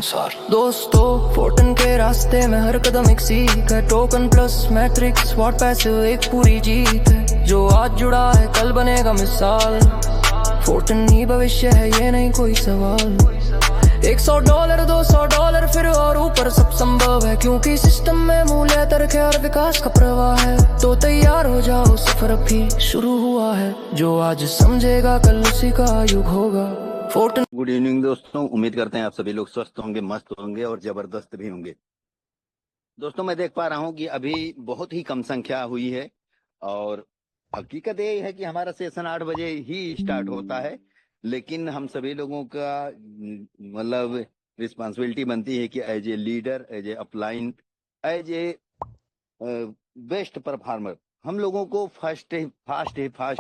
दोस्तों फोर्टन के रास्ते में हर कदम एक सीख है। Token plus matrix what passive एक पूरी जीत है। जो आज जुड़ा है कल बनेगा मिसाल। फोर्टन ही भविष्य है ये नहीं कोई सवाल। $100 $200 फिर और ऊपर सब संभव है, क्योंकि सिस्टम में मूल्य तर्क और विकास का प्रवाह है। तो तैयार हो जाओ सफर अभी शुरू हुआ है। जो आज समझेगा कल उसी का युग होगा। फोर्टन। गुड इवनिंग दोस्तों, उम्मीद करते हैं आप सभी लोग स्वस्थ होंगे, मस्त होंगे और जबरदस्त भी होंगे। दोस्तों मैं देख पा रहा हूं कि अभी बहुत ही कम संख्या हुई है और हकीकत ये है कि हमारा सेशन 8 बजे ही स्टार्ट होता है, लेकिन हम सभी लोगों का मतलब रिस्पॉन्सिबिलिटी बनती है कि as a leader, as a upline, as a best performer हम लोगों को फास्ट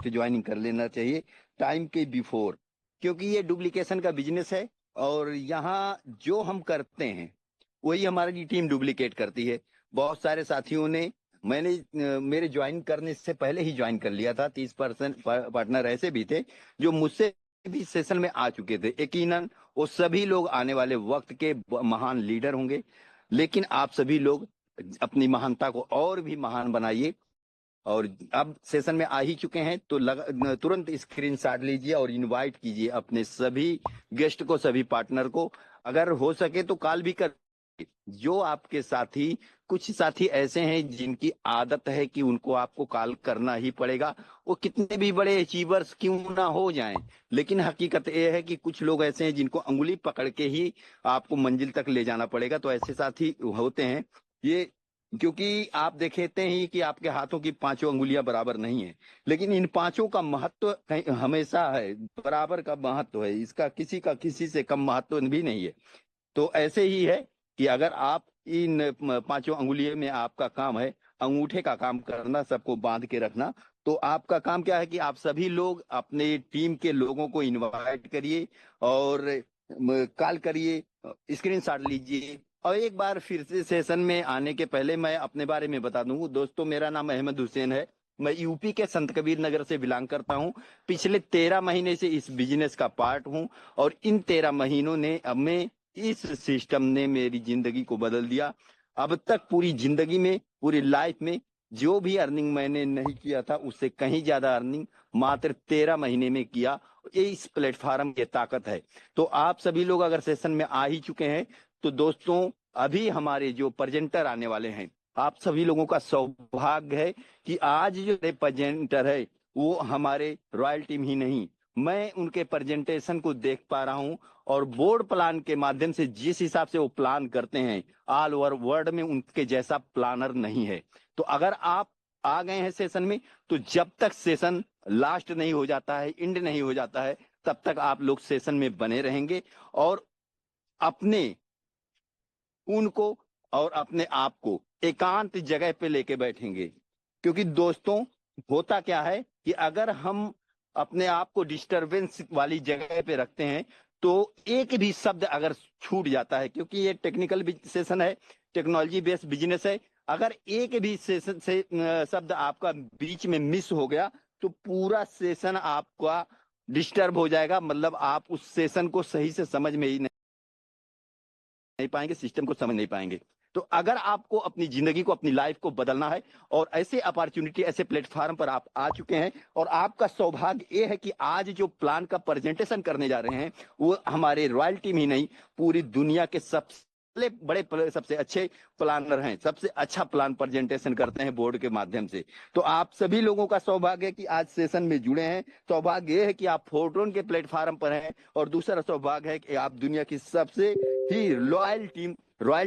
ज्वाइनिंग कर लेना चाहिए टाइम के बिफोर, क्योंकि ये डुप्लीकेशन का बिजनेस है और यहाँ जो हम करते हैं वही हमारी टीम डुप्लीकेट करती है। बहुत सारे साथियों ने मेरे ज्वाइन करने से पहले ही ज्वाइन कर लिया था। 30% पार्टनर ऐसे भी थे जो मुझसे भी सेशन में आ चुके थे। यकीनन वो सभी लोग आने वाले वक्त के महान लीडर होंगे, लेकिन आप सभी लोग अपनी महानता को और भी महान बनाइए। और अब सेशन में आ ही चुके हैं तो तुरंत स्क्रीनशॉट लीजिए और इनवाइट कीजिए अपने सभी गेस्ट को, सभी पार्टनर को। अगर हो सके तो कॉल भी कर। जो आपके साथी, कुछ साथी ऐसे हैं जिनकी आदत है कि उनको आपको कॉल करना ही पड़ेगा, वो कितने भी बड़े अचीवर्स क्यों ना हो जाएं, लेकिन हकीकत ये है कि कुछ लोग ऐसे हैं जिनको अंगुली पकड़ के ही आपको मंजिल तक ले जाना पड़ेगा। तो ऐसे साथी होते हैं ये, क्योंकि आप देखते ही कि आपके हाथों की 5 अंगुलियां बराबर नहीं है, लेकिन इन 5 का महत्व हमेशा है, बराबर का महत्व है। इसका किसी का किसी से कम महत्व भी नहीं है। तो ऐसे ही है कि अगर आप इन 5 अंगुलियों में आपका काम है अंगूठे का काम करना, सबको बांध के रखना, तो आपका काम क्या है कि आप सभी लोग अपने टीम के लोगों को इनवाइट करिए और कॉल करिए, स्क्रीनशॉट लीजिए। और एक बार फिर से सेशन में आने के पहले मैं अपने बारे में बता दूं दोस्तों, मेरा नाम अहमद हुसैन है। मैं यूपी के संत कबीर नगर से बिलोंग करता हूं। पिछले 13 महीने से इस बिजनेस का पार्ट हूं और इन 13 महीनों ने हमें इस सिस्टम ने मेरी जिंदगी को बदल दिया। अब तक पूरी जिंदगी में, पूरी लाइफ में जो भी अर्निंग मैंने नहीं किया था उससे कहीं ज्यादा अर्निंग मात्र 13 महीने में किया। ये इस प्लेटफॉर्म की ताकत है। तो आप सभी लोग अगर सेशन में आ ही चुके हैं तो दोस्तों अभी हमारे जो प्रेजेंटर आने वाले हैं, आप सभी लोगों का सौभाग्य है कि आज जो प्रेजेंटर है वो हमारे रॉयल टीम ही नहीं, मैं उनके प्रेजेंटेशन को देख पा रहा हूं और बोर्ड प्लान के माध्यम से जिस हिसाब से वो प्लान करते हैं ऑल ओवर वर्ल्ड में उनके जैसा प्लानर नहीं है। तो अगर आप आ गए हैं सेशन में तो जब तक सेशन लास्ट नहीं हो जाता है, एंड नहीं हो जाता है, तब तक आप लोग सेशन में बने रहेंगे और अपने उनको और अपने आप को एकांत जगह पे लेके बैठेंगे। क्योंकि दोस्तों होता क्या है कि अगर हम अपने आप को डिस्टरबेंस वाली जगह पे रखते हैं तो एक भी शब्द अगर छूट जाता है, क्योंकि ये टेक्निकल सेशन है, टेक्नोलॉजी बेस्ड बिजनेस है, अगर एक भी सेशन से शब्द आपका बीच में मिस हो गया तो पूरा सेशन आपका डिस्टर्ब हो जाएगा। मतलब आप उस सेशन को सही से समझ में ही नहीं पाएंगे, सिस्टम को समझ नहीं पाएंगे। तो अगर आपको अपनी जिंदगी को, अपनी लाइफ को बदलना है और ऐसे अपॉर्चुनिटी, ऐसे प्लेटफॉर्म पर आप आ चुके हैं और आपका सौभाग्य ये है कि आज जो प्लान का प्रेजेंटेशन करने जा रहे हैं वो हमारे रॉयल टीम ही नहीं, पूरी दुनिया के सबसे बड़े, सबसे अच्छे प्लानर हैं, सबसे अच्छा प्लान प्रेजेंटेशन करते हैं बोर्ड के माध्यम से। तो आप सभी लोगों का सौभाग्य है कि आज सेशन में जुड़े हैं। सौभाग्य ये है कि आप फोर्टून के प्लेटफॉर्म पर हैं और दूसरा सौभाग्य है कि आप दुनिया की सबसे ही रॉयल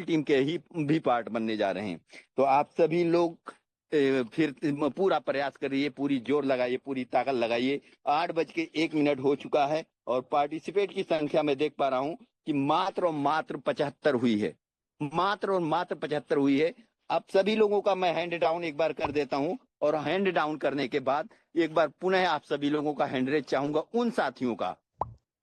टीम के ही भी पार्ट बनने जा रहे हैं। तो आप सभी लोग फिर पूरा प्रयास करिए, पूरी जोर लगाइए, पूरी ताकत लगाइए। 8:01 हो चुका है और पार्टिसिपेट की संख्या में देख पा रहा हूं कि मात्र और मात्र 75 हुई है, मात्र और मात्र 75 हुई है। अब सभी लोगों का मैं हैंड डाउन एक बार कर देता हूं और हैंड डाउन करने के बाद एक बार पुनः आप सभी लोगों का हैंड रेज चाहूंगा। उन साथियों का,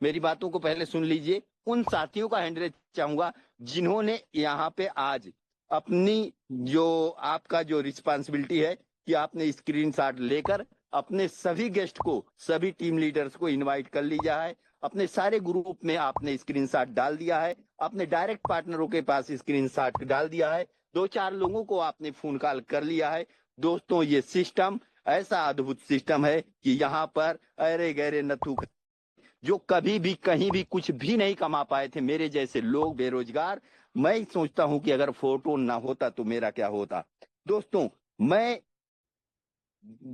मेरी बातों को पहले सुन लीजिए, उन साथियों का हैंड रेज चाहूंगा जिन्होंने यहाँ पे आज अपनी जो आपका जो रिस्पांसिबिलिटी है कि आपने स्क्रीनशॉट लेकर अपने सभी गेस्ट को, सभी टीम लीडर्स को इनवाइट कर लिया है, अपने सारे ग्रुप में आपने स्क्रीनशॉट डाल दिया है, अपने डायरेक्ट पार्टनरों के पास स्क्रीनशॉट डाल दिया है, 2-4 लोगों को आपने फोन कॉल कर लिया है। दोस्तों, ये सिस्टम ऐसा अद्भुत सिस्टम है कि यहाँ पर अरे गहरे नथु जो कभी भी कहीं भी कुछ भी नहीं कमा पाए थे, मेरे जैसे लोग बेरोजगार, मैं सोचता हूं कि अगर फोटो ना होता तो मेरा क्या होता। दोस्तों, मैं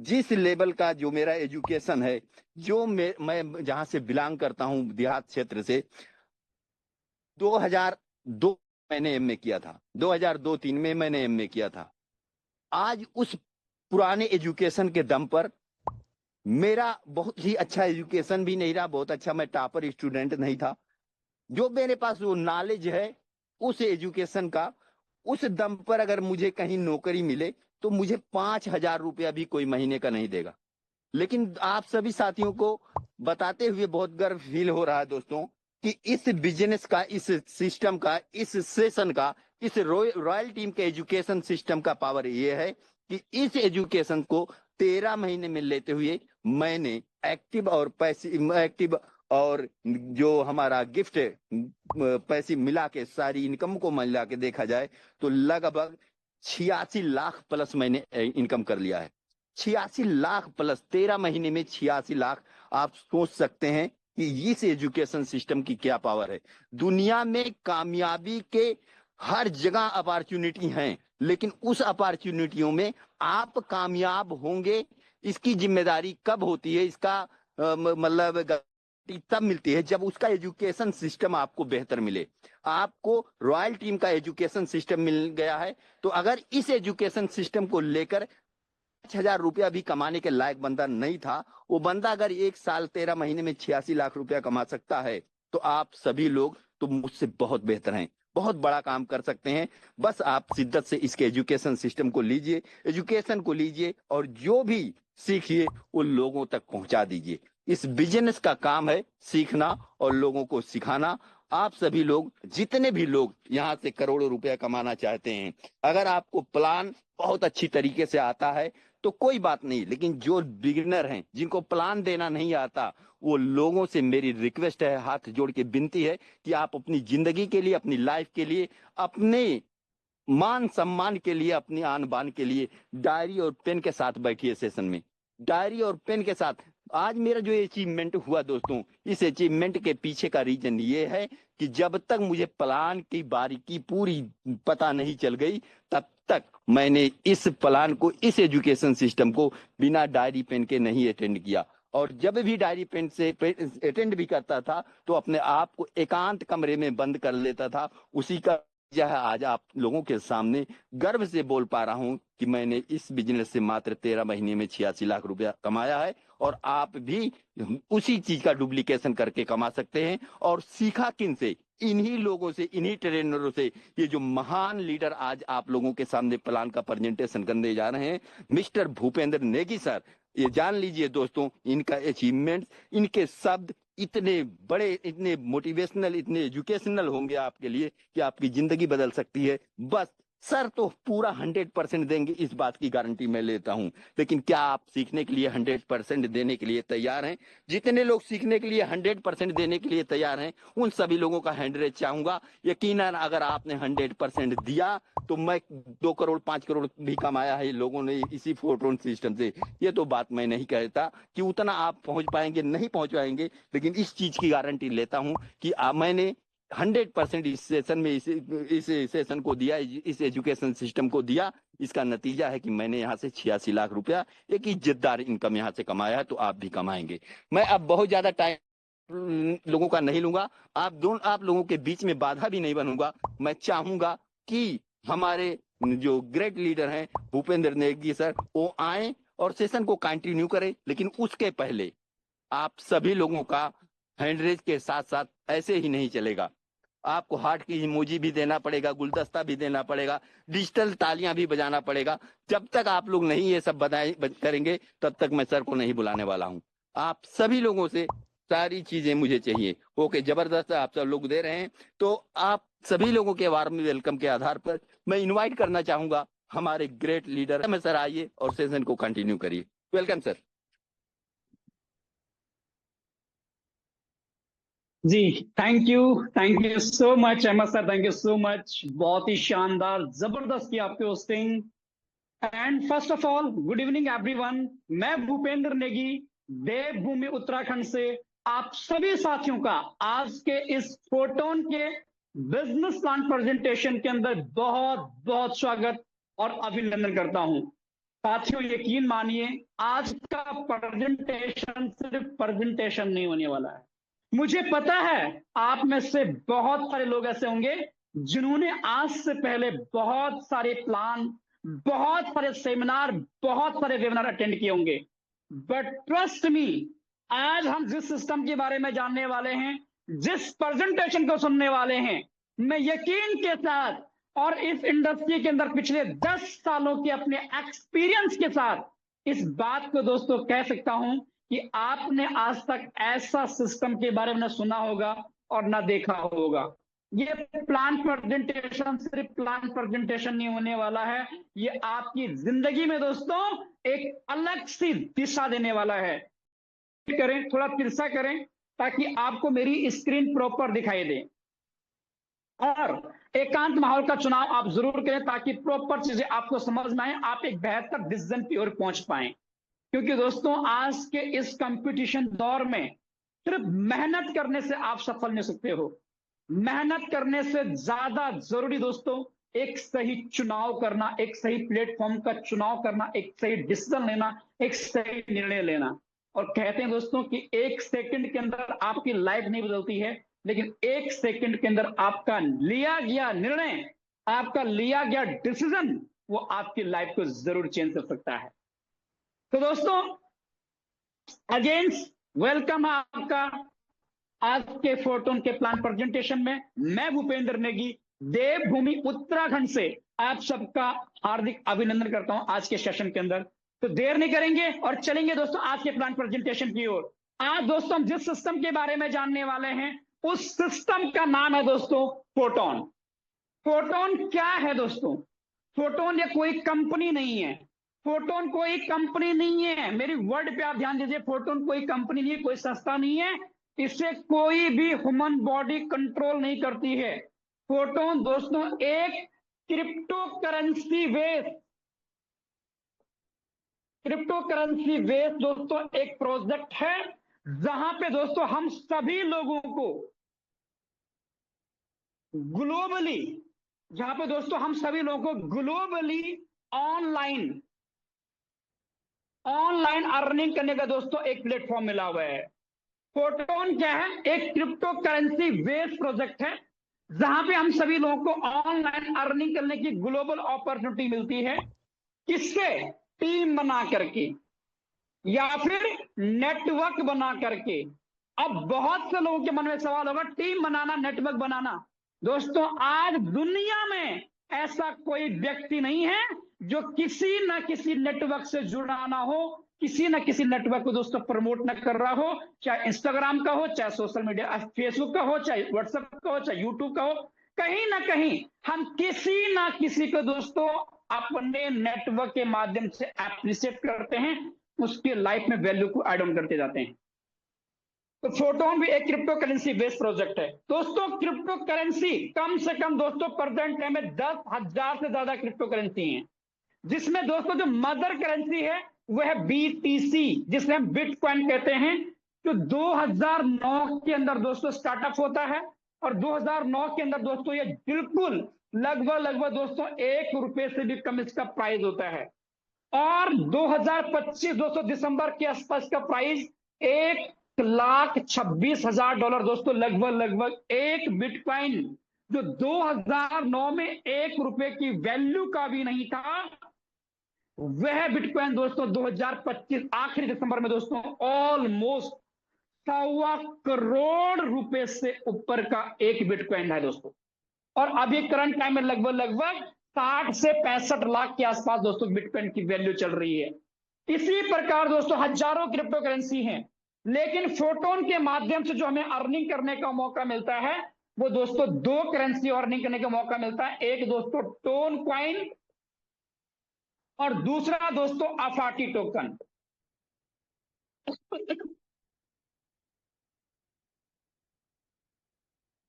जिस लेवल का जो मेरा एजुकेशन है, जो मैं जहां से बिलोंग करता हूं, देहात क्षेत्र से, 2002 मैंने एमए किया था, 2002-3 में मैंने एमए किया था। आज उस पुराने एजुकेशन के दम पर मेरा बहुत ही अच्छा एजुकेशन भी नहीं रहा, बहुत अच्छा मैं टॉपर स्टूडेंट नहीं था। जो मेरे पास वो नॉलेज है उस एजुकेशन का, उस दम पर अगर मुझे कहीं नौकरी मिले तो मुझे 5,000 रुपया भी कोई महीने का नहीं देगा। लेकिन आप सभी साथियों को बताते हुए बहुत गर्व फील हो रहा है दोस्तों कि इस बिजनेस का, इस सिस्टम का, इस सेशन का, इस रॉयल टीम के एजुकेशन सिस्टम का पावर ये है कि इस एजुकेशन को 13 महीने में लेते हुए मैंने एक्टिव और जो हमारा गिफ्ट पैसे मिला के, सारी इनकम को मिला के देखा जाए तो लगभग 86 लाख प्लस मैंने इनकम कर लिया है। 86 लाख प्लस 13 महीने में 86 लाख। आप सोच सकते हैं कि इस एजुकेशन सिस्टम की क्या पावर है। दुनिया में कामयाबी के हर जगह अपॉर्चुनिटी हैं, लेकिन उस अपॉर्चुनिटियों में आप कामयाब होंगे, इसकी जिम्मेदारी कब होती है, इसका मतलब तब मिलती है जब उसका एजुकेशन सिस्टम आपको बेहतर मिले। आपको रॉयल टीम का एजुकेशन सिस्टम मिल गया है, तो अगर इस एजुकेशन सिस्टम को लेकर 5,000 रुपया भी कमाने के लायक बंदा नहीं था, वो बंदा अगर 1 साल 13 महीने में 86 लाख रुपया कमा सकता है, तो आप सभी लोग तो मुझसे बहुत बेहतर हैं, बहुत बड़ा काम कर सकते हैं। बस आप शिद्दत से इसके एजुकेशन सिस्टम को लीजिए, एजुकेशन को लीजिए और जो भी सीखिए वो लोगों तक पहुंचा दीजिए। इस बिजनेस का काम है सीखना और लोगों को सिखाना। आप सभी लोग, जितने भी लोग यहाँ से करोड़ों रुपया कमाना चाहते हैं, अगर आपको प्लान बहुत अच्छी तरीके से आता है तो कोई बात नहीं, लेकिन जो बिगिनर हैं, जिनको प्लान देना नहीं आता, वो लोगों से मेरी रिक्वेस्ट है, हाथ जोड़ के विनती है कि आप अपनी जिंदगी के लिए, अपनी लाइफ के लिए, अपने मान सम्मान के लिए, अपनी आन बान के लिए डायरी और पेन के साथ बैठिए सेशन में, डायरी और पेन के साथ। आज मेरा जो अचीवमेंट हुआ दोस्तों, इस अचीवमेंट के पीछे का रीजन ये है कि जब तक मुझे प्लान की बारीकी पूरी पता नहीं चल गई, तब तक मैंने इस प्लान को, इस एजुकेशन सिस्टम को बिना डायरी पेन के नहीं अटेंड किया। और जब भी डायरी पेन से अटेंड भी करता था तो अपने आप को एकांत कमरे में बंद कर लेता था। उसी का यह आज आप लोगों के सामने गर्व से बोल पा रहा हूं कि मैंने इस बिजनेस से मात्र 13 महीने में 86 लाख रुपया कमाया है, और आप भी उसी चीज का डुप्लीकेशन करके कमा सकते हैं। और सीखा किन से? इन्हीं लोगों से, इन्हीं ट्रेनरों से। ये जो महान लीडर आज आप लोगों के सामने प्लान का प्रेजेंटेशन करने जा रहे हैं, मिस्टर भूपेंद्र नेगी सर, ये जान लीजिए दोस्तों, इनका अचीवमेंट, इनके शब्द इतने बड़े, इतने मोटिवेशनल, इतने एजुकेशनल होंगे आपके लिए कि आपकी जिंदगी बदल सकती है। बस सर तो पूरा 100% देंगे, इस बात की गारंटी मैं लेता हूं। लेकिन क्या आप सीखने के लिए 100% देने के लिए तैयार हैं? जितने लोग सीखने के लिए 100% देने के लिए तैयार हैं, उन सभी लोगों का हैंड रेज चाहूंगा। यकीनन अगर आपने 100% दिया तो मैं 2 करोड़ 5 करोड़ भी कमाया है लोगों ने इसी फोटोन सिस्टम से। ये तो बात मैं नहीं कहता कि उतना आप पहुंच पाएंगे, नहीं पहुंच पाएंगे, लेकिन इस चीज की गारंटी लेता हूं कि मैंने 100% इस सेशन में, इस सेशन को दिया, इस एजुकेशन सिस्टम को दिया। इसका नतीजा है कि मैंने यहाँ से 86 लाख रुपया एक इज्जतदार इनकम यहाँ से कमाया है, तो आप भी कमाएंगे। मैं अब बहुत ज्यादा टाइम लोगों का नहीं लूंगा, आप लोगों के बीच में बाधा भी नहीं बनूंगा। मैं चाहूंगा कि हमारे जो ग्रेट लीडर हैं भूपेंद्र नेगी सर, वो आए और सेशन को कंटिन्यू करें। लेकिन उसके पहले आप सभी लोगों का हैंडरेज के साथ साथ ऐसे ही नहीं चलेगा, आपको हार्ट की इमोजी भी देना पड़ेगा, गुलदस्ता भी देना पड़ेगा, डिजिटल तालियां भी बजाना पड़ेगा। जब तक आप लोग नहीं ये सब करेंगे, तब तक मैं सर को नहीं बुलाने वाला हूं। आप सभी लोगों से सारी चीजें मुझे चाहिए। ओके, जबरदस्त आप सब लोग दे रहे हैं, तो आप सभी लोगों के वार्म वेलकम के आधार पर मैं इन्वाइट करना चाहूंगा हमारे ग्रेट लीडर में। सर आइए और सेशन को कंटिन्यू करिए। Welcome sir. जी, thank you so much Ahmad sir, thank you so much. बहुत ही शानदार, जबरदस्त की आपकी hosting. And first of all, good evening everyone. मैं भूपेंद्र नेगी, देवभूमि उत्तराखंड से आप सभी साथियों का आज के इस फोटोन के बिजनेस प्लान प्रेजेंटेशन के अंदर बहुत बहुत स्वागत और अभिनंदन करता हूं। साथियों, यकीन मानिए, आज का प्रेजेंटेशन सिर्फ प्रेजेंटेशन नहीं होने वाला है। मुझे पता है आप में से बहुत सारे लोग ऐसे होंगे जिन्होंने आज से पहले बहुत सारे प्लान, बहुत सारे सेमिनार, बहुत सारे वेबिनार अटेंड किए होंगे। बट ट्रस्ट मी, आज हम जिस सिस्टम के बारे में जानने वाले हैं, जिस प्रेजेंटेशन को सुनने वाले हैं, मैं यकीन के साथ और इस इंडस्ट्री के अंदर पिछले 10 सालों के अपने एक्सपीरियंस के साथ इस बात को दोस्तों कह सकता हूं कि आपने आज तक ऐसा सिस्टम के बारे में न सुना होगा और ना देखा होगा। ये प्लान प्रेजेंटेशन सिर्फ प्लान प्रेजेंटेशन नहीं होने वाला है, ये आपकी जिंदगी में दोस्तों एक अलग सी दिशा देने वाला है। करें, थोड़ा तिरछा करें ताकि आपको मेरी स्क्रीन प्रॉपर दिखाई दे, और एकांत माहौल का चुनाव आप जरूर करें ताकि प्रॉपर चीजें आपको समझ में आए, आप एक बेहतर डिसीजन की ओर पहुंच पाए। क्योंकि दोस्तों आज के इस कंपटीशन दौर में सिर्फ मेहनत करने से आप सफल नहीं सकते हो। मेहनत करने से ज्यादा जरूरी दोस्तों एक सही चुनाव करना, एक सही प्लेटफॉर्म का चुनाव करना, एक सही डिसीजन लेना, एक सही निर्णय लेना। और कहते हैं दोस्तों कि एक सेकंड के अंदर आपकी लाइफ नहीं बदलती है, लेकिन एक सेकंड के अंदर आपका लिया गया निर्णय, आपका लिया गया डिसीजन, वो आपकी लाइफ को जरूर चेंज कर सकता है। तो दोस्तों, अगेन वेलकम आपका आज के फोटोन के प्लान प्रेजेंटेशन में। मैं भूपेंद्र नेगी, देवभूमि उत्तराखंड से आप सबका हार्दिक अभिनंदन करता हूं आज के सेशन के अंदर। तो देर नहीं करेंगे और चलेंगे दोस्तों आज के प्लान प्रेजेंटेशन की ओर। आज दोस्तों हम जिस सिस्टम के बारे में जानने वाले हैं, उस सिस्टम का नाम है दोस्तों फोटोन। फोटोन क्या है दोस्तों? फोटोन ये कोई कंपनी नहीं है। फोटोन कोई कंपनी नहीं है, मेरी वर्ड पे आप ध्यान दीजिए। फोटोन कोई कंपनी नहीं है, कोई संस्था नहीं है, इसे कोई भी ह्यूमन बॉडी कंट्रोल नहीं करती है। फोटोन दोस्तों एक क्रिप्टो करेंसी बेस्ड दोस्तों एक प्रोजेक्ट है, जहां पे दोस्तों हम सभी लोगों को ग्लोबली, जहां पे दोस्तों हम सभी लोगों को ग्लोबली ऑनलाइन अर्निंग करने का दोस्तों एक प्लेटफॉर्म मिला हुआ है। फोटोन क्या है? एक क्रिप्टो करेंसी बेस्ड प्रोजेक्ट है, जहां पे हम सभी लोगों को ऑनलाइन अर्निंग करने की ग्लोबल अपॉर्चुनिटी मिलती है। किससे? टीम बना करके या फिर नेटवर्क बना करके। अब बहुत से लोगों के मन में सवाल होगा, टीम बनाना, नेटवर्क बनाना। दोस्तों आज दुनिया में ऐसा कोई व्यक्ति नहीं है जो किसी ना किसी नेटवर्क से जुड़ा ना हो, किसी ना किसी नेटवर्क को दोस्तों प्रमोट न कर रहा हो, चाहे इंस्टाग्राम का हो, चाहे सोशल मीडिया फेसबुक का हो, चाहे व्हाट्सएप का हो, चाहे यूट्यूब का हो। कहीं ना कहीं हम किसी ना किसी को दोस्तों अपने नेटवर्क के माध्यम से एप्रिशिएट करते हैं, उसकी लाइफ में वैल्यू को ऐड ऑन करते जाते हैं। तो फोटोन भी एक क्रिप्टो करेंसी बेस्ड प्रोजेक्ट है दोस्तों। क्रिप्टो करेंसी कम से कम दोस्तों प्रेजेंट टाइम में 10,000 से ज्यादा क्रिप्टो करेंसी हैं, जिसमें दोस्तों जो मदर करेंसी है वह है BTC, जिसे हम बिटकॉइन कहते हैं, जो 2009 के अंदर दोस्तों स्टार्टअप होता है। और 2009 के अंदर दोस्तों ये बिल्कुल लगभग दोस्तों ₹1 से भी कम इसका प्राइस होता है। और 2025 दोस्तों दिसंबर के आसपास का प्राइस $1,26,000 दोस्तों, लगभग एक बिटकॉइन जो 2009 में ₹1 की वैल्यू का भी नहीं था, वह बिटकॉइन दोस्तों 2025 आखिरी दिसंबर में दोस्तों ऑलमोस्ट ₹1,25,करोड़ से ऊपर का एक बिटकॉइन है दोस्तों। और अभी करंट टाइम में लगभग 60 से 65 लाख के आसपास दोस्तों बिटकॉइन की वैल्यू चल रही है। इसी प्रकार दोस्तों हजारों क्रिप्टो करेंसी हैं, लेकिन फोटोन के माध्यम से जो हमें अर्निंग करने का मौका मिलता है, वो दोस्तों 2 करेंसी अर्निंग करने का मौका मिलता है। एक दोस्तों टोन कॉइन और दूसरा दोस्तों अफाटी टोकन।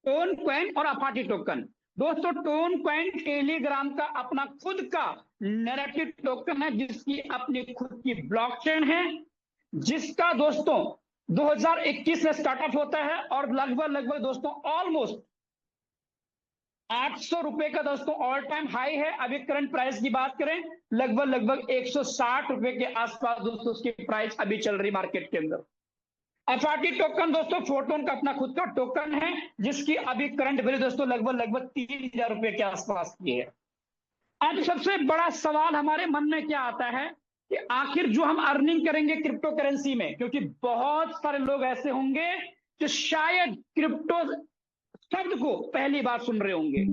टोन कॉइन और अपाची टोकन। दोस्तों टोन कॉइन टेलीग्राम का अपना खुद का नैरेटिव टोकन है, जिसकी अपनी खुद की ब्लॉकचेन है, जिसका दोस्तों 2021 में स्टार्टअप होता है और लगभग दोस्तों ऑलमोस्ट 800 रुपए का दोस्तों ऑल टाइम हाई है। अभी करंट प्राइस की बात करें लगभग 160 रुपए के आसपास दोस्तों उसकी प्राइस अभी चल रही मार्केट के अंदर। अपाची टोकन दोस्तों फोटोन का अपना खुद का टोकन है, जिसकी अभी करंट वैल्यू दोस्तों लगभग 3000 रुपए के आसपास की है। अब सबसे बड़ा सवाल हमारे मन में क्या आता है कि आखिर जो हम अर्निंग करेंगे क्रिप्टो करेंसी में, क्योंकि बहुत सारे लोग ऐसे होंगे जो शायद क्रिप्टो शब्द को पहली बार सुन रहे होंगे।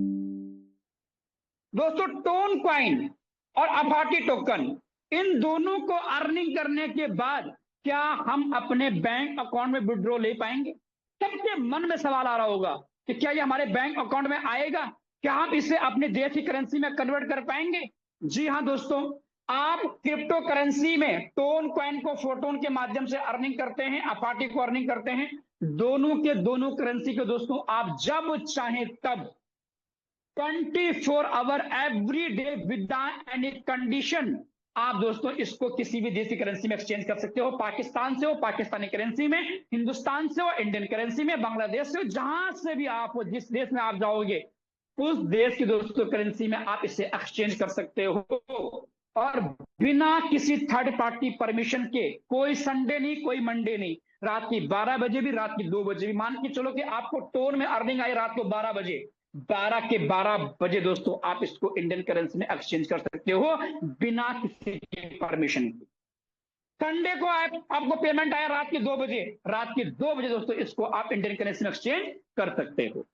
दोस्तों टोन कॉइन और अपाची टोकन, इन दोनों को अर्निंग करने के बाद क्या हम अपने बैंक अकाउंट में विड्रॉ ले पाएंगे? सबके मन में सवाल आ रहा होगा कि क्या ये हमारे बैंक अकाउंट में आएगा, क्या हम इसे अपने देश की करेंसी में कन्वर्ट कर पाएंगे? जी हाँ दोस्तों, आप क्रिप्टो करेंसी में टोन कॉइन को फोटोन के माध्यम से अर्निंग करते हैं, अपाची को अर्निंग करते हैं। दोनों के दोनों करेंसी के दोस्तों आप जब चाहें तब 24 hour every day without any condition आप दोस्तों इसको किसी भी देशी करेंसी में एक्सचेंज कर सकते हो। पाकिस्तान से हो पाकिस्तानी करेंसी में, हिंदुस्तान से हो इंडियन करेंसी में, बांग्लादेश से हो, जहां से भी आप हो, जिस देश में आप जाओगे उस देश की दोस्तों करेंसी में आप इसे एक्सचेंज कर सकते हो, और बिना किसी थर्ड पार्टी परमिशन के। कोई संडे नहीं, कोई मंडे नहीं, रात की 12 बजे भी, रात की 2 बजे भी। मान के चलो कि आपको टोन में अर्निंग आई रात को 12 बजे, 12 के 12 बजे दोस्तों आप इसको इंडियन करेंसी में एक्सचेंज कर सकते हो बिना किसी के परमिशन के। संडे को आपको पेमेंट आया रात के 2 बजे, रात के 2 बजे दोस्तों इसको आप इंडियन करेंसी में एक्सचेंज कर सकते हो।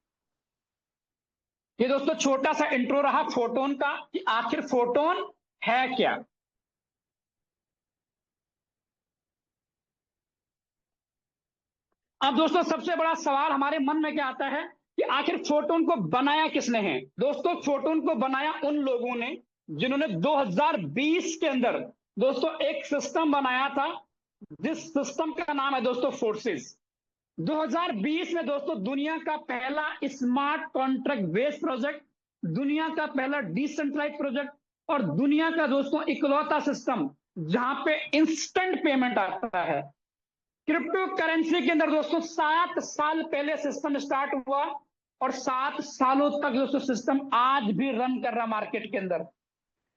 ये दोस्तों छोटा सा इंट्रो रहा फोटोन का कि आखिर फोटोन है क्या। अब दोस्तों सबसे बड़ा सवाल हमारे मन में क्या आता है कि आखिर फोटोन को बनाया किसने है। दोस्तों फोटोन को बनाया उन लोगों ने जिन्होंने 2020 के अंदर दोस्तों एक सिस्टम बनाया था, जिस सिस्टम का नाम है दोस्तों फोर्सेस। 2020 में दोस्तों दुनिया का पहला स्मार्ट कॉन्ट्रैक्ट बेस्ड प्रोजेक्ट, दुनिया का पहला डिसेंट्रलाइज्ड प्रोजेक्ट और दुनिया का दोस्तों इकलौता सिस्टम जहां पे इंस्टेंट पेमेंट आता है। क्रिप्टो करेंसी के अंदर दोस्तों 7 साल पहले सिस्टम स्टार्ट हुआ और 7 सालों तक दोस्तों सिस्टम आज भी रन कर रहा मार्केट के अंदर।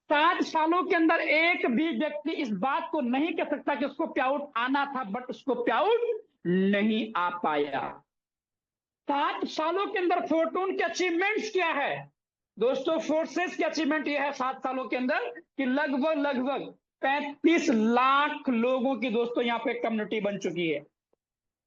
7 सालों के अंदर एक भी व्यक्ति इस बात को नहीं कह सकता कि उसको पे आउट आना था, बट उसको पे आउट नहीं आ पाया। 7 सालों के अंदर फोर्टून के अचीवमेंट्स क्या है दोस्तों? फोर्सेस की अचीवमेंट यह है 7 सालों के अंदर कि लगभग 35 लाख लोगों की दोस्तों यहाँ पे कम्युनिटी बन चुकी है।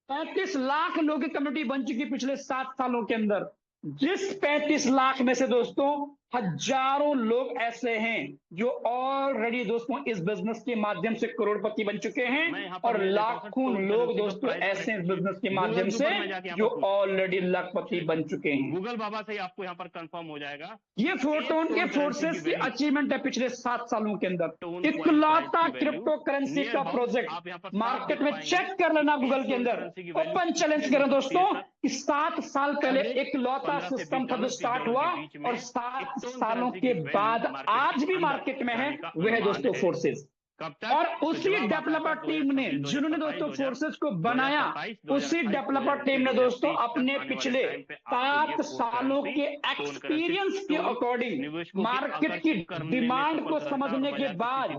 35 लाख लोगों की कम्युनिटी बन चुकी पिछले 7 सालों के अंदर, जिस 35 लाख में से दोस्तों हजारों लोग ऐसे हैं जो ऑलरेडी दोस्तों इस बिजनेस के माध्यम से करोड़पति बन चुके हैं, और लाखों लोग दोस्तों ऐसे इस बिजनेस के माध्यम से जो ऑलरेडी लाखपति बन चुके हैं। गूगल बाबा से आपको यहाँ पर कंफर्म हो जाएगा। ये फोटोन के फोर्सेस की अचीवमेंट है पिछले 7 सालों के अंदर। इकलौता क्रिप्टो करेंसी का प्रोजेक्ट मार्केट में चेक कर लेना गूगल के अंदर, ओपन चैलेंज करें दोस्तों कि 7 साल पहले इकलौता सिस्टम था जो स्टार्ट हुआ और 7 सालों के बाद आज भी मार्केट में है, वह है दोस्तों फोर्सेस। और उसी डेवलपर टीम ने जिन्होंने दोस्तों फोर्सेस को बनाया, उसी डेवलपर टीम ने दोस्तों अपने पिछले 7 सालों के एक्सपीरियंस के अकॉर्डिंग मार्केट की डिमांड को समझने के बाद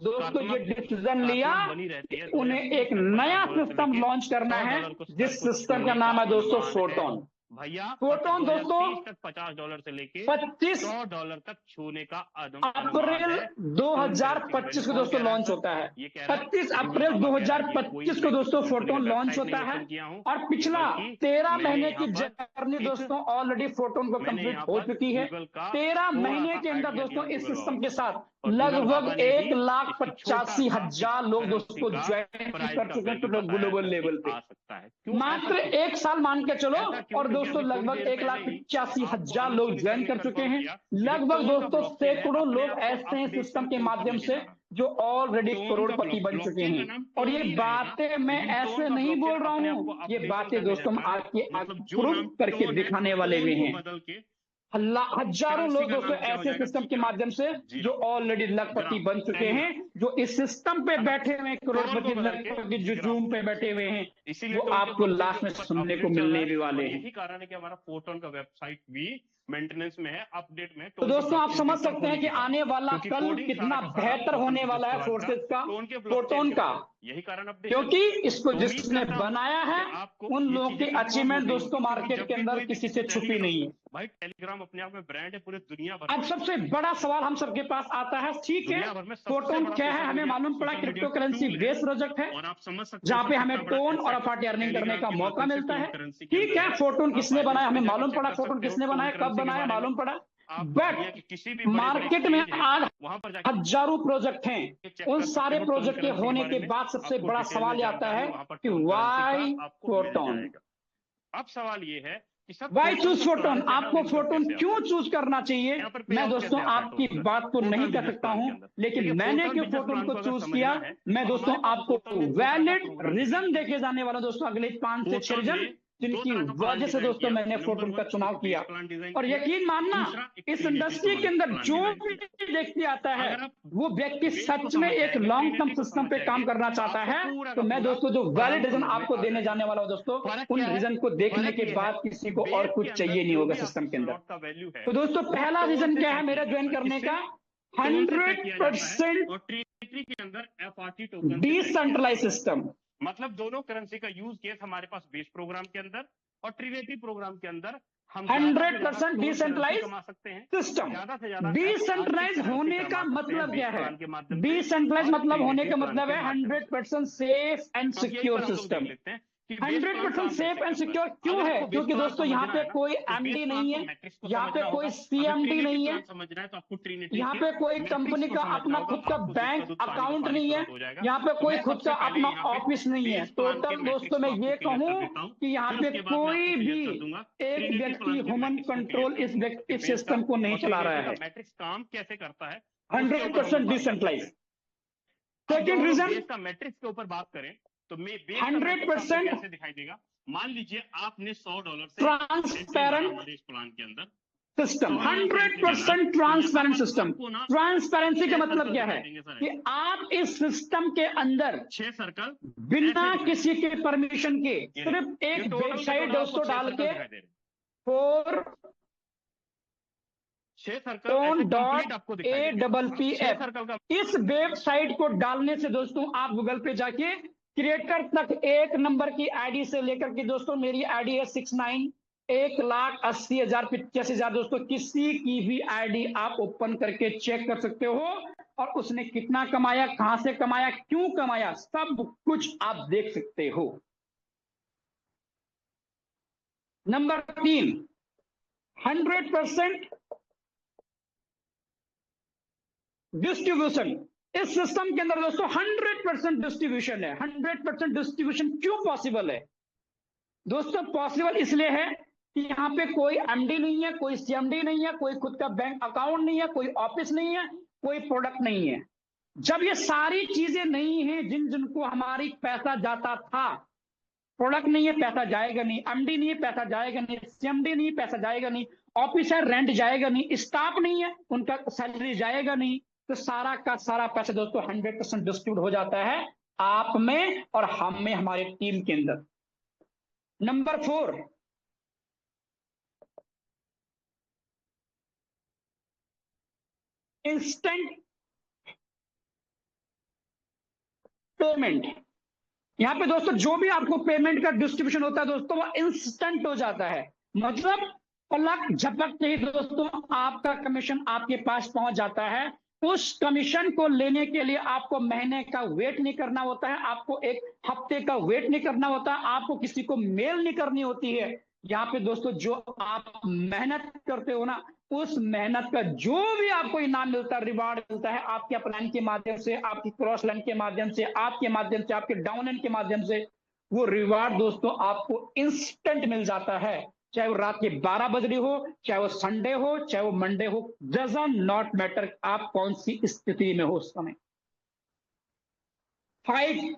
दोस्तों ये डिसीजन लिया कि उन्हें एक नया सिस्टम लॉन्च करना है, जिस सिस्टम का नाम है दोस्तों फोटोन। भैया फोटोन दोस्तों $50 से लेके $25 तक छूने का अप्रैल 2025 को दोस्तों लॉन्च होता है। 25 अप्रैल 2025 को दोस्तों फोटोन लॉन्च होता है और पिछला 13 महीने की जर्नी दोस्तों ऑलरेडी फोटोन को कंप्लीट हो चुकी है। 13 महीने के अंदर दोस्तों इस सिस्टम के साथ लगभग 1,85,000 लोग दोस्तों ज्वाइन कर चुके हैं ग्लोबल लेवल पे। मात्र 1 साल मान के चलो और दोस्तों लगभग 1,85,000 लोग ज्वाइन कर चुके हैं। लगभग दोस्तों सैकड़ों लोग ऐसे हैं सिस्टम के माध्यम से जो ऑलरेडी टोन का करोड़पति बन चुके ब्लॉकचेन का हैं। नाम और टोन ये ही बातें रहेगा, मैं लेकिन ऐसे टोन का नहीं बोल ब्लॉकचेन रहा अपने आप हूँ, को ये अपडेशन बातें करने दोस्तों हम रहता है। आपके मतलब जो प्रूफ नाम करके टोन है, दिखाने वाले टोन भी को हैं। बदल के हजारों करेंसी लोग का दोस्तों नाम क्या हो ऐसे जाएगा? सिस्टम के जीरा, माध्यम से जीरा, जो ऑलरेडी लखपति ग्राम, बन चुके टेलीग्राम, हैं, जो इस सिस्टम पे है ना? बैठे हुए हैं, टोन करोड़पति को बदल के लखपति जो ग्राम, जूम पे बैठे हुए हैं, इसीलिए वो टोन के आपको ब्लॉकचेन लास्ट के में ऊपर सुनने को अपडेट चल रहा मिलने भी है, वाले और हैं। यही कारण है कि हमारा फोटोन का वेबसाइट भी मेंटेनेंस में है, अपडेट में। तो टोन के दोस्तों आप ब्लॉकचेन समझ के साथ सकते हैं होने कि के कारण, आने वाला क्योंकि कल कोडिंग कितना सारा का सारा बेहतर फोटोन होने के वाला है डिस्प्लॉयर फोर्सेस का, टोन के फोटोन ब्लॉकचेन के का, ऊपर। यही कारण अपडेशन क्योंकि है। इसको तो उम्मीद जिसने करता हूं बनाया है कि आपको उन ये लोगों चीजें की कंफर्म अचीवमेंट होती दोस्तों होंगी, क्योंकि मार्केट जब के भी अंदर कोई भी किसी चीज से छुपी टेलीग्राम, नहीं है। भाई टेलीग्राम अपने आप में ब्रांड है पूरे दुनिया भर अब में। सबसे बड़ा सवाल हम सबके पास आता है, ठीक है, दुनिया भर में सबसे फोटोन बड़ा क्या है, सोशल हमें मीडिया मालूम पड़ा social media crypto currency tool है, बेस्ड प्रोजेक्ट है, और आप समझ सकते हो जहां पे उसका हमें कितना बड़ा टोन और एसेट अफाटी अर्निंग करने टेलीग्राम का के मौका माध्यम से मिलता टोन है। करेंसी के ठीक अंदर है, है। फोटोन आप किसने बनाया बाइनेंस हमें पे जाके मालूम चेक पड़ा, कर फोटोन सकते हो किसने टोन बनाया, कब करेंसी के बनाया बारे में। मालूम पड़ा। आप बट दुनिया के किसी भी बड़े बड़े मार्केट में एक्सचेंज है आज वहां पर जाके हजारों प्रोजेक्ट हैं, चेक उन कर सकते सारे हो टोन प्रोजेक्ट के करेंसी के होने बारे के में। बाद सबसे आपको बड़ा डिटेल सवाल में ये आता जानकारी है वहां पर कि टोन करेंसी का वाई आपको मिल फोटोन, जाएगा। अब सवाल ये है कि सब वाई फोटोन चूज का फोटोन, प्लान जो है आपको इनकम फोटोन कैसे आता क्यों है, चूज करना चाहिए। यहाँ पर पे मैं आउट दोस्तों कैसे आता है आपकी टोन का बात को टोटल नहीं कर बिजनेस सकता प्लान हूं, के अंदर। लेकिन देखिए मैंने टोटल क्यों बिजनेस फोटोन प्लान को को अगर चूज किया, समझना है मैं तो दोस्तों हमारे पास आपको फोटोन में दो तरह का वैलिड प्रोग्राम रीजन डिजाइन देके जाने वाला दोस्तों अगले 5 से 6 रीजन, में दो जिनकी तरह का प्लान वजह से डिजाइन दोस्तों किया। मैंने नंबर फोटोन का 1 चुनाव एक किया। बेस प्लान डिजाइन और किया, यकीन मानना, दूसरा एक इस ट्रिनिटी इंडस्ट्री के अंदर प्लान जो डिजाइन भी किया। व्यक्ति आता है अगर आप वो व्यक्ति बेस को सच में समझ एक जाएंगे, लॉन्ग टर्म ट्रिनिटी को सिस्टम समझ पे काम जाएंगे, करना चाहता आपको है। पूरा तो का मैं पूरा दोस्तों जो प्लान वैलिड रीजन समझ में आपको आ देने जाएगा। जाने वाला हूं दोस्तों, फर्क उन क्या है? रीजन को देखने फर्क के ये है बाद किसी को और बेस के कुछ अंदर चाहिए नहीं जो होगा भी सिस्टम आपका के अंदर। स्लॉट का वैल्यू है तो दोस्तों वो पहला टोन रीजन से क्या तय है किया मेरा जाता ज्वाइन है। करने किससे? का, टोन से तय किया जाता है। 100% और ट्रिनिटी के अंदर एफआरटी टोकन से तय किया डिसेंट्रलाइज जाता है। सिस्टम, मतलब दोनों करेंसी का यूज केस हमारे पास बेस प्रोग्राम के अंदर और ट्रिनिटी प्रोग्राम के अंदर हम 100% डिसेंट्रलाइज डिसेंट्रलाइज कमा सकते हैं। सिस्टम। ज्यादा से ज्यादा डिसेंट्रलाइज FRT होने करेंसी का कमा सकते हैं मतलब क्या बेस है, प्लान के माध्यम से डिसेंट्रलाइज और मतलब होने ट्रिनिटी का प्लान मतलब के है माध्यम से। 100% सेफ एंड अब यहीं सिक्योर पर हम लोग सिस्टम। देख लेते हैं कि बेस प्लान 100% काम सेफ कैसे एंड करता सिक्योर है। क्यों अगर है, आपको बेस क्योंकि प्लान दोस्तों यहाँ समझना पे है ना, कोई तो बेस एमडी प्लान नहीं को है, मैट्रिक्स को यहाँ पे समझना कोई होगा। अगर सीएमडी ट्रिनिटी नहीं है, प्लान समझना है तो आपको ट्रिनिटी यहाँ के पे कोई मैट्रिक्स कंपनी को का समझना अपना होगा। खुद का आपको दूध बैंक दूध, पानी का अकाउंट पानी नहीं है, तुरंत हो जाएगा। यहाँ पे तो कोई मैं खुद सबसे का पहले अपना यहाँ पे ऑफिस नहीं है। बेस प्लान के टोटल मैट्रिक्स दोस्तों को मैं आपको ये क्लियर कहूँ कर देता हूँ, कि यहाँ फिर पे उसके बाद मैं कोई आपको क्लियर भी कर दूंगा एक ट्रिनिटी व्यक्ति प्लान के ह्यूमन मैट्रिक्स को क्लियर कंट्रोल कर दूंगा कि इस बेस का सिस्टम को नहीं और चला रहा ट्रिनिटी है। का मैट्रिक्स काम कैसे करता है उसके ऊपर हम लोग 100% बात करते हैं। डिसेंट्रलाइज। अब जब सेकेंड हम लोग रीजन, बेस का मैट्रिक्स के ऊपर बात करें तो बेस का मैट्रिक्स आपको 100% कैसे दिखाई देगा। मान लीजिए आपने $100 से एंट्री मारा ट्रांसपेरेंट हमारे इस प्लान के अंदर, सिस्टम, 100 से एंट्री मारा, 100% तो यहाँ ट्रांसपेरेंट पर सिस्टम। आपको ना ट्रांसपेरेंसी का 6 मतलब सर्कल क्या दिखाई है देंगे सर, कि आप इस सिस्टम के अंदर 6 सर्कल बिना ऐसे किसी के परमिशन के ये सिर्फ ये एक टोटल वेबसाइट दोस्तों 6 डाल सर्कल के दिखाई दे रहे हैं। 6 सर्कल ऐसे कंप्लीट आपको दिखाई देंगे। 6 4.APPF सर्कल का इस वेबसाइट को डालने से दोस्तों आप गूगल पे जाके क्रिएटर तक एक नंबर की आईडी से लेकर के दोस्तों मेरी आईडी है 1,80,85,000 दोस्तों, किसी की भी आईडी आप ओपन करके चेक कर सकते हो और उसने कितना कमाया, कहां से कमाया, क्यों कमाया, सब कुछ आप देख सकते हो। Number 3, 100% distribution. इस सिस्टम के अंदर दोस्तों 100% डिस्ट्रीब्यूशन है। 100% डिस्ट्रीब्यूशन क्यों पॉसिबल है दोस्तों? पॉसिबल इसलिए है कि यहाँ पे कोई एमडी नहीं है, कोई सीएमडी नहीं है, कोई खुद का बैंक अकाउंट नहीं है, कोई ऑफिस नहीं है, कोई प्रोडक्ट नहीं है। जब ये सारी चीजें नहीं है जिनको हमारी पैसा जाता था, प्रोडक्ट नहीं है पैसा जाएगा नहीं, एमडी नहीं है पैसा जाएगा नहीं, सीएमडी नहीं है पैसा जाएगा नहीं, ऑफिस है रेंट जाएगा नहीं, स्टाफ नहीं है उनका सैलरी जाएगा नहीं, तो सारा का सारा पैसा दोस्तों 100% डिस्ट्रीब्यूट हो जाता है आप में और हम में, हमारे टीम के अंदर। Number 4, instant payment. यहां पे दोस्तों जो भी आपको पेमेंट का डिस्ट्रीब्यूशन होता है दोस्तों वो इंस्टेंट हो जाता है, मतलब पलक झपकते ही दोस्तों आपका कमीशन आपके पास पहुंच जाता है। उस कमीशन को लेने के लिए आपको महीने का वेट नहीं करना होता है, आपको एक हफ्ते का वेट नहीं करना होता, आपको किसी को मेल नहीं करनी होती है। यहाँ पे दोस्तों जो आप मेहनत करते हो ना, उस मेहनत का जो भी आपको इनाम मिलता है, रिवार्ड मिलता है, आपके अपलाइन के माध्यम से, आपकी क्रॉस लाइन के माध्यम से, आपके माध्यम से, आपके डाउन लाइन के माध्यम से, वो रिवार्ड दोस्तों आपको इंस्टेंट मिल जाता है। चाहे वो रात के 12 बज रही हो, चाहे वो संडे हो, चाहे वो मंडे हो, डजंट नॉट मैटर आप कौन सी स्थिति में हो उस समय। Fight,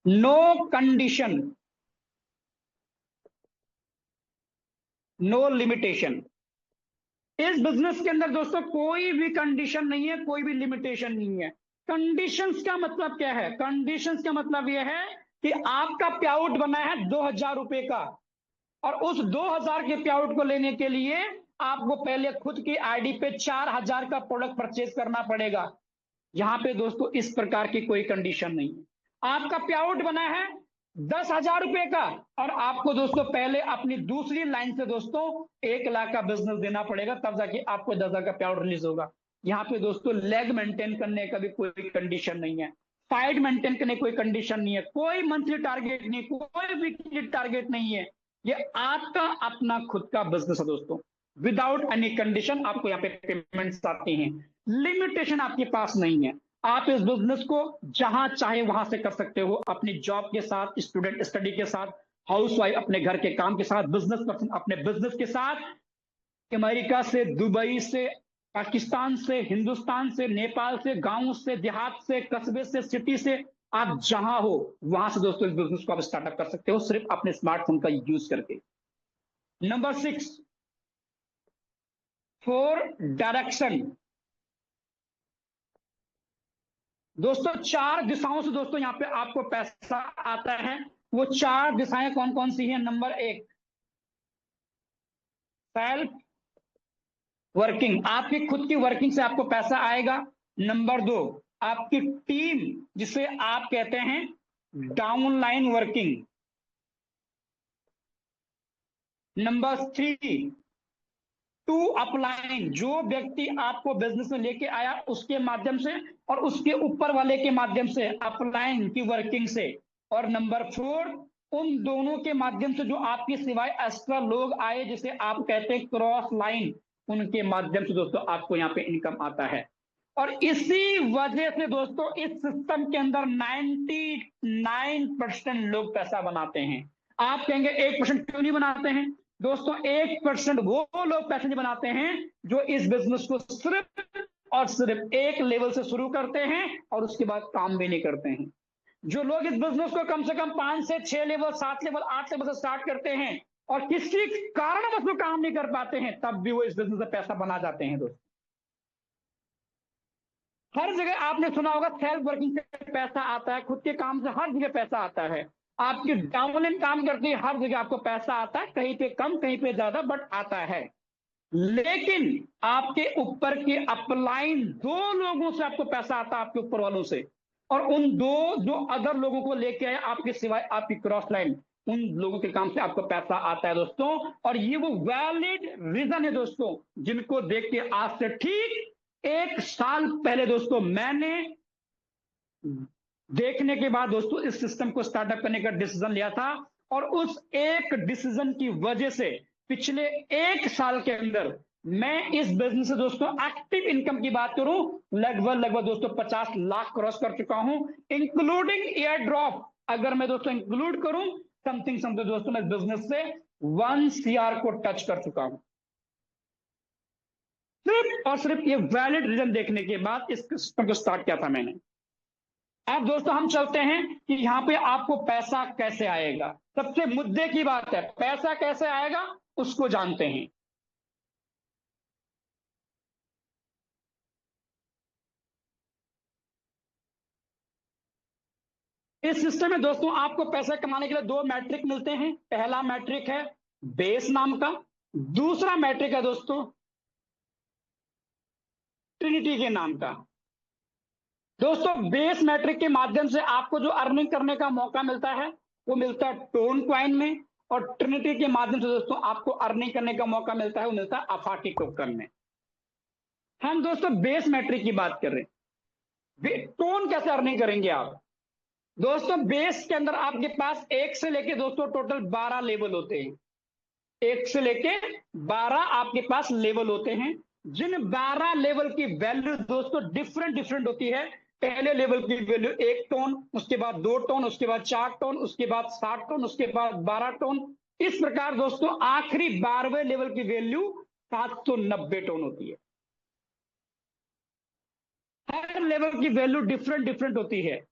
no condition, no limitation. इस बिजनेस के अंदर दोस्तों कोई भी कंडीशन नहीं है, कोई भी लिमिटेशन नहीं है। कंडीशंस का मतलब क्या है? कंडीशंस का मतलब यह है कि आपका प्याउट बना है 2000 रुपए का, और उस 2000 के प्याउट को लेने के लिए आपको पहले खुद की आईडी पे 4000 का प्रोडक्ट परचेज करना पड़ेगा। यहां पे दोस्तों इस प्रकार की कोई कंडीशन नहीं है। आपका प्याउट बना है 10,000 रुपए का, और आपको दोस्तों पहले अपनी दूसरी लाइन से दोस्तों 1 लाख का बिजनेस देना पड़ेगा, तब जाके आपको 10,000 का प्याउट रिलीज होगा। यहाँ पे दोस्तों लेग मेंटेन करने का भी कोई कंडीशन नहीं है, फाइट मेंटेन करने कोई कंडीशन नहीं है, कोई मंथली टारगेट नहीं, कोई वीकली टारगेट नहीं है। ये आपका अपना खुद का बिजनेस है दोस्तों। विदाउट एनी कंडीशन आपको यहाँ पे पेमेंट्स आती हैं, लिमिटेशन आपके पास नहीं है। आप इस बिजनेस को जहां चाहे वहां से कर सकते हो, अपनी जॉब के साथ, स्टूडेंट स्टडी के साथ, हाउसवाइफ अपने घर के काम के साथ, बिजनेस पर्सन अपने बिजनेस के साथ, अमेरिका से, दुबई से, पाकिस्तान से, हिंदुस्तान से, नेपाल से, गांव से, देहात से, कस्बे से, सिटी से, आप जहां हो वहां से दोस्तों इस बिजनेस को आप स्टार्टअप कर सकते हो, सिर्फ अपने स्मार्टफोन का यूज करके। Number 6, for direction. दोस्तों 4 दिशाओं से दोस्तों यहां पे आपको पैसा आता है। वो 4 दिशाएं कौन कौन सी हैं? नंबर 1, सेल्फ वर्किंग, आपकी खुद की वर्किंग से आपको पैसा आएगा। नंबर 2, आपकी टीम, जिसे आप कहते हैं downline working. Number 3, to upline, जो व्यक्ति आपको बिजनेस में लेके आया उसके माध्यम से और उसके ऊपर वाले के माध्यम से, अपलाइन की वर्किंग से। और नंबर 4, उन दोनों के माध्यम से जो आपके सिवाय एक्स्ट्रा लोग आए, जिसे आप कहते हैं क्रॉस लाइन, उनके माध्यम से दोस्तों आपको यहाँ पे इनकम आता है। और इसी वजह से दोस्तों इस सिस्टम के अंदर 99% लोग पैसा बनाते हैं। आप कहेंगे 1% क्यों नहीं बनाते हैं? दोस्तों 1% वो लोग पैसे नहीं बनाते हैं जो इस बिजनेस को सिर्फ और सिर्फ एक लेवल से शुरू करते हैं और उसके बाद काम भी नहीं करते हैं। जो लोग इस बिजनेस को कम से कम 5 से 6 लेवल, 7 लेवल, 8 लेवल से स्टार्ट करते हैं और किसी कारणवश वो काम नहीं कर पाते हैं, तब भी वो इस बिजनेस से पैसा बना जाते हैं। दोस्तों हर जगह आपने सुना होगा सेल्फ वर्किंग से पैसा आता है, खुद के काम से हर जगह पैसा आता है। आपकी डाउनलाइन काम करती है, हर जगह आपको पैसा आता है, कहीं पे कम कहीं पे ज्यादा, बट आता है। लेकिन आपके ऊपर के अपलाइन 2 लोगों से आपको पैसा आता है, आपके ऊपर वालों से, और उन 2 जो अदर लोगों को लेके आए आपके सिवाय, आपकी क्रॉस लाइन, उन लोगों के काम से आपको पैसा आता है दोस्तों। और ये वो वैलिड रीजन है दोस्तों, जिनको देख के आज से ठीक 1 साल पहले दोस्तों मैंने देखने के बाद दोस्तों इस सिस्टम को स्टार्टअप करने का डिसीजन लिया था। और उस एक डिसीजन की वजह से पिछले 1 साल के अंदर मैं इस बिजनेस से दोस्तों एक्टिव इनकम की बात करूं, लगभग दोस्तों 50 लाख क्रॉस कर चुका हूं, इंक्लूडिंग एयर ड्रॉप। अगर मैं दोस्तों इंक्लूड करूं समथिंग दोस्तों मैं बिजनेस से 1 CR को टच कर चुका हूं, सिर्फ और सिर्फ ये वैलिड रीजन देखने के बाद इस सिस्टम को स्टार्ट किया था मैंने। अब दोस्तों हम चलते हैं कि यहां पे आपको पैसा कैसे आएगा। सबसे मुद्दे की बात है, पैसा कैसे आएगा उसको जानते हैं। इस सिस्टम में दोस्तों आपको पैसा कमाने के लिए 2 मैट्रिक मिलते हैं। पहला मैट्रिक है बेस नाम का, दूसरा मैट्रिक है दोस्तों ट्रिनिटी के नाम का। दोस्तों बेस मैट्रिक के माध्यम से आपको जो अर्निंग करने का मौका मिलता है वो मिलता है टोन क्वाइन में, और ट्रिनिटी के माध्यम से दोस्तों आपको अर्निंग करने का मौका मिलता है वो मिलता है अफाटी टोकन में। हम दोस्तों बेस मैट्रिक की बात कर रहे हैं। टोन कैसे अर्निंग करेंगे आप? दोस्तों बेस के अंदर आपके पास 1 से लेके दोस्तों टोटल 12 लेवल होते हैं। 1 से लेके 12 आपके पास लेवल होते हैं, जिन 12 लेवल की वैल्यू दोस्तों डिफरेंट होती है। पहले लेवल की वैल्यू 1 टोन, उसके बाद 2 टोन, उसके बाद 4 टोन, उसके बाद 7 टोन, उसके बाद 12 टोन। इस प्रकार दोस्तों आखिरी 12वें लेवल की वैल्यू 790 टोन होती है। हर लेवल की वैल्यू डिफरेंट डिफरेंट होती है।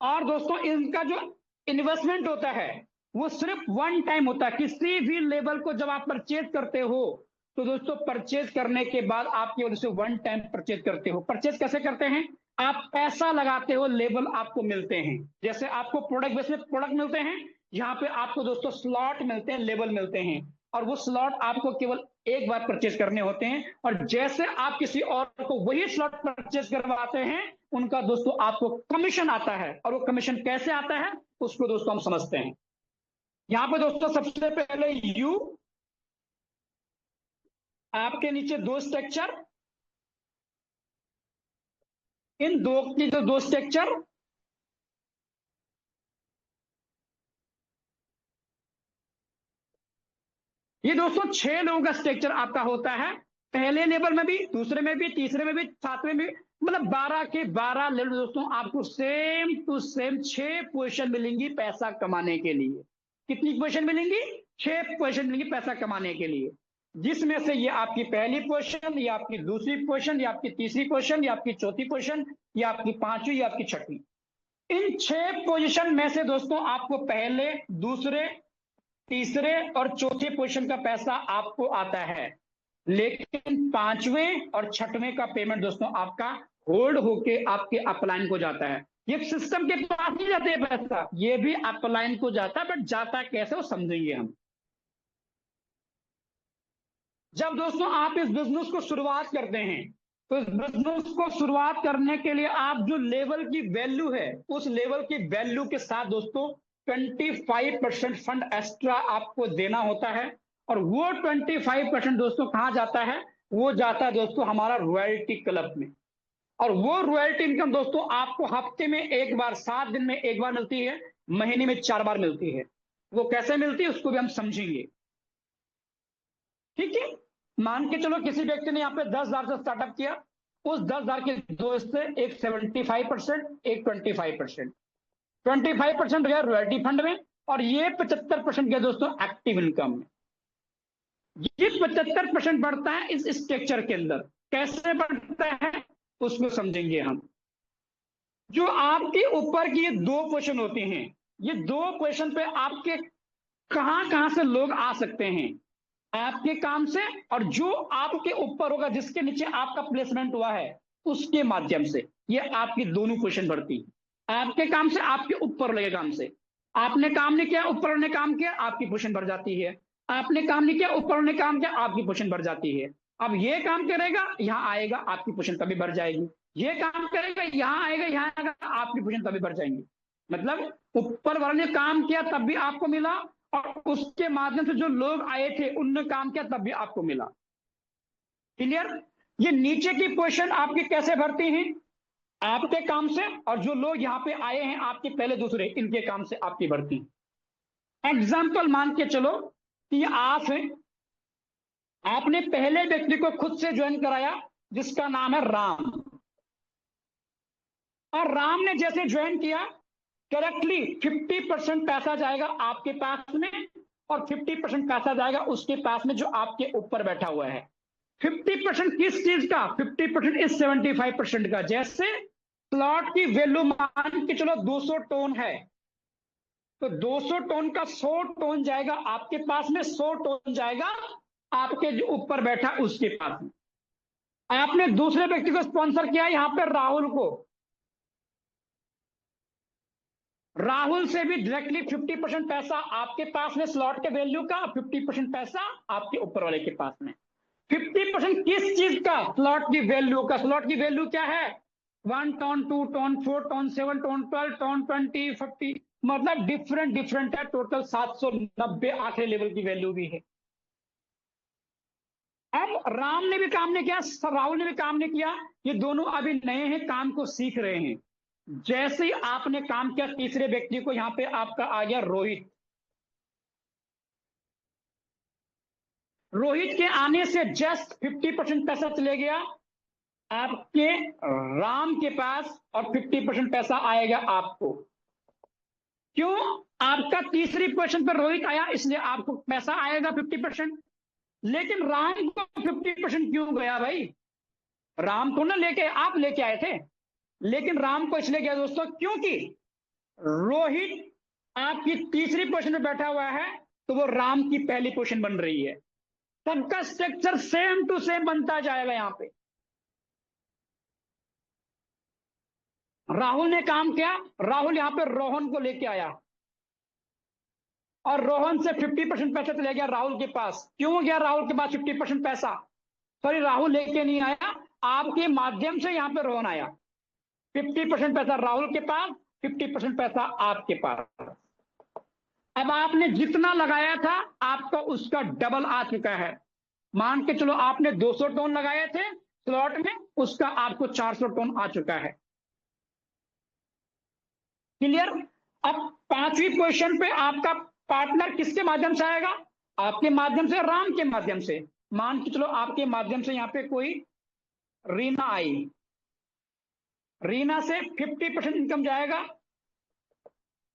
और दोस्तों इनका जो इन्वेस्टमेंट होता है वो सिर्फ वन टाइम होता है। किसी भी लेवल को जब आप परचेज करते हो तो दोस्तों परचेज करने के बाद आप केवल उसे वन टाइम परचेज करते हो। परचेज कैसे करते हैं? आप पैसा लगाते हो, लेवल आपको मिलते हैं। जैसे आपको प्रोडक्ट बेस में प्रोडक्ट मिलते हैं, यहाँ पे आपको दोस्तों स्लॉट मिलते हैं, लेवल मिलते हैं, और वो स्लॉट आपको केवल एक बार परचेज करने होते हैं। और जैसे आप किसी और को वही स्लॉट परचेज करवाते हैं, उनका दोस्तों आपको कमीशन आता है। और वो कमीशन कैसे आता है उसको दोस्तों हम समझते हैं। यहां पे दोस्तों सबसे पहले यू, आपके नीचे दो स्ट्रक्चर, इन दो की जो दो स्ट्रक्चर, ये दोस्तों 6 लोगों का स्ट्रक्चर आपका होता है। पहले लेवल में भी, दूसरे में भी, तीसरे में भी, सातवें में भी, मतलब 12 के 12 लेवल दोस्तों आपको सेम टू सेम 6 पोजीशन मिलेंगी पैसा कमाने के लिए। कितनी पोजीशन मिलेंगी? 6 पोजीशन मिलेंगी पैसा कमाने के लिए, जिसमें से ये आपकी पहली पोजीशन, ये आपकी दूसरी पोजीशन, ये आपकी तीसरी पोजीशन, ये आपकी चौथी पोजीशन, ये आपकी पांचवी, ये आपकी छठवीं। इन 6 पोजीशन में से दोस्तों आपको पहले, दूसरे, तीसरे और चौथे पोजीशन का पैसा आपको आता है, लेकिन पांचवें और छठवें का पेमेंट दोस्तों आपका होल्ड होके आपके अपलाइन को जाता है। ये सिस्टम के पास नहीं जाते हैं पैसा, ये भी अपलाइन को जाता है, बट जाता कैसे वो समझेंगे हम। जब दोस्तों आप इस बिजनेस को शुरुआत करते हैं तो इस बिजनेस को शुरुआत करने के लिए आप जो लेवल की वैल्यू है, उस लेवल की वैल्यू के साथ दोस्तों 25% फंड एक्स्ट्रा आपको देना होता है। और वो 25% दोस्तों कहां जाता है? वो जाता है दोस्तों हमारा रॉयल्टी क्लब में। और वो रॉयल्टी इनकम दोस्तों आपको हफ्ते में एक बार, 7 दिन में एक बार मिलती है, महीने में 4 बार मिलती है। वो कैसे मिलती है उसको भी हम समझेंगे, ठीक है। मान के चलो किसी व्यक्ति ने यहाँ पे 10,000 से स्टार्टअप किया, उस 10,000 के दो हिस्से, एक 75%, एक 25%। 25% गया रॉयल्टी फंड में, और ये 75% गया दोस्तों एक्टिव इनकम में। ये 75% बढ़ता है इस स्ट्रक्चर के अंदर। कैसे बढ़ता है उसको समझेंगे हम। जो आपके ऊपर की ये 2 क्वेश्चन होते हैं, ये 2 क्वेश्चन पे आपके कहां कहां से लोग आ सकते हैं? आपके काम से, और जो आपके ऊपर होगा, जिसके नीचे आपका प्लेसमेंट हुआ है, उसके माध्यम से। ये आपकी दोनों क्वेश्चन बढ़ती है। आपके काम से, आपके ऊपर लगे काम से। आपने काम नहीं किया, ऊपर ने काम किया, आपकी पोजीशन बढ़ जाती है। आपने काम नहीं किया, ऊपर ने काम किया, आपकी पोजीशन बढ़ जाती है। अब ये काम करेगा, यहां आएगा, आपकी पोजीशन तभी बढ़ जाएगी। ये काम करेगा, यहां आएगा, यहां आएगा, आपकी पोजीशन तभी बढ़ जाएंगी। मतलब ऊपर वाले ने काम किया तब भी आपको मिला, और उसके माध्यम से जो लोग आए थे उनने काम किया तब भी आपको मिला। क्लियर? ये नीचे की पोजीशन आपकी कैसे भरती हैं? आपके काम से, और जो लोग यहां पे आए हैं आपके पहले दूसरे, इनके काम से आपकी भरती है। एग्जाम्पल मान के चलो कि ये आप हैं, आपने पहले व्यक्ति को खुद से ज्वाइन कराया जिसका नाम है राम, और राम ने जैसे ज्वाइन किया, करेक्टली 50% पैसा जाएगा आपके पास में, और 50% पैसा जाएगा उसके पास में जो आपके ऊपर बैठा हुआ है। 50% किस चीज का? 50% इस 75% का। जैसे स्लॉट की वैल्यू मान के चलो 200 टोन है, तो 200 टोन का 100 टोन जाएगा आपके पास में, 100 टोन जाएगा आपके जो ऊपर बैठा उसके पास में। आपने दूसरे व्यक्ति को स्पॉन्सर किया यहां पर राहुल को, राहुल से भी डायरेक्टली 50% पैसा आपके पास में स्लॉट के वैल्यू का, 50% पैसा आपके ऊपर वाले के पास में। 50% किस चीज का? स्लॉट की वैल्यू का। स्लॉट की वैल्यू क्या है? 1 tone, 2 tone, 4 tone, 7 tone, 12 tone, 20, 50, मतलब डिफरेंट डिफरेंट है। टोटल 790 आखिरी लेवल की वैल्यू भी है। अब राम ने भी काम नहीं किया, राहुल ने भी काम नहीं किया, ये दोनों अभी नए हैं, काम को सीख रहे हैं। जैसे ही आपने काम किया, तीसरे व्यक्ति को यहां पे आपका आ गया रोहित। रोहित के आने से जस्ट 50% पैसा चले गया आपके राम के पास, और 50% पैसा आएगा आपको। क्यों? आपका तीसरी पोजीशन पर रोहित आया, इसलिए आपको पैसा आएगा 50%। लेकिन राम को 50% क्यों गया भाई? राम को ना लेके आप लेके आए थे, लेकिन राम को इसलिए गया दोस्तों क्योंकि रोहित आपकी तीसरी पोजीशन में बैठा हुआ है, तो वो राम की पहली पोजीशन बन रही है। सबका स्ट्रक्चर सेम टू सेम बनता जाएगा। यहां पे राहुल ने काम किया, राहुल यहां पे रोहन को लेके आया और रोहन से 50% पैसा चले गया राहुल के पास। क्यों गया राहुल के पास 50% पैसा? सॉरी, राहुल लेके नहीं आया, आपके माध्यम से यहां पे रोहन आया। 50% पैसा राहुल के पास, 50% पैसा आपके पास। अब आपने जितना लगाया था आपका उसका डबल आ चुका है। मान के चलो आपने 200 टोन लगाए थे स्लॉट में, उसका आपको 400 टोन आ चुका है। क्लियर? अब पांचवी पोजीशन पे आपका पार्टनर किसके माध्यम से आएगा? आपके माध्यम से, राम के माध्यम से। मान के चलो आपके माध्यम से यहां पे कोई रीना आई, रीना से 50% इनकम जाएगा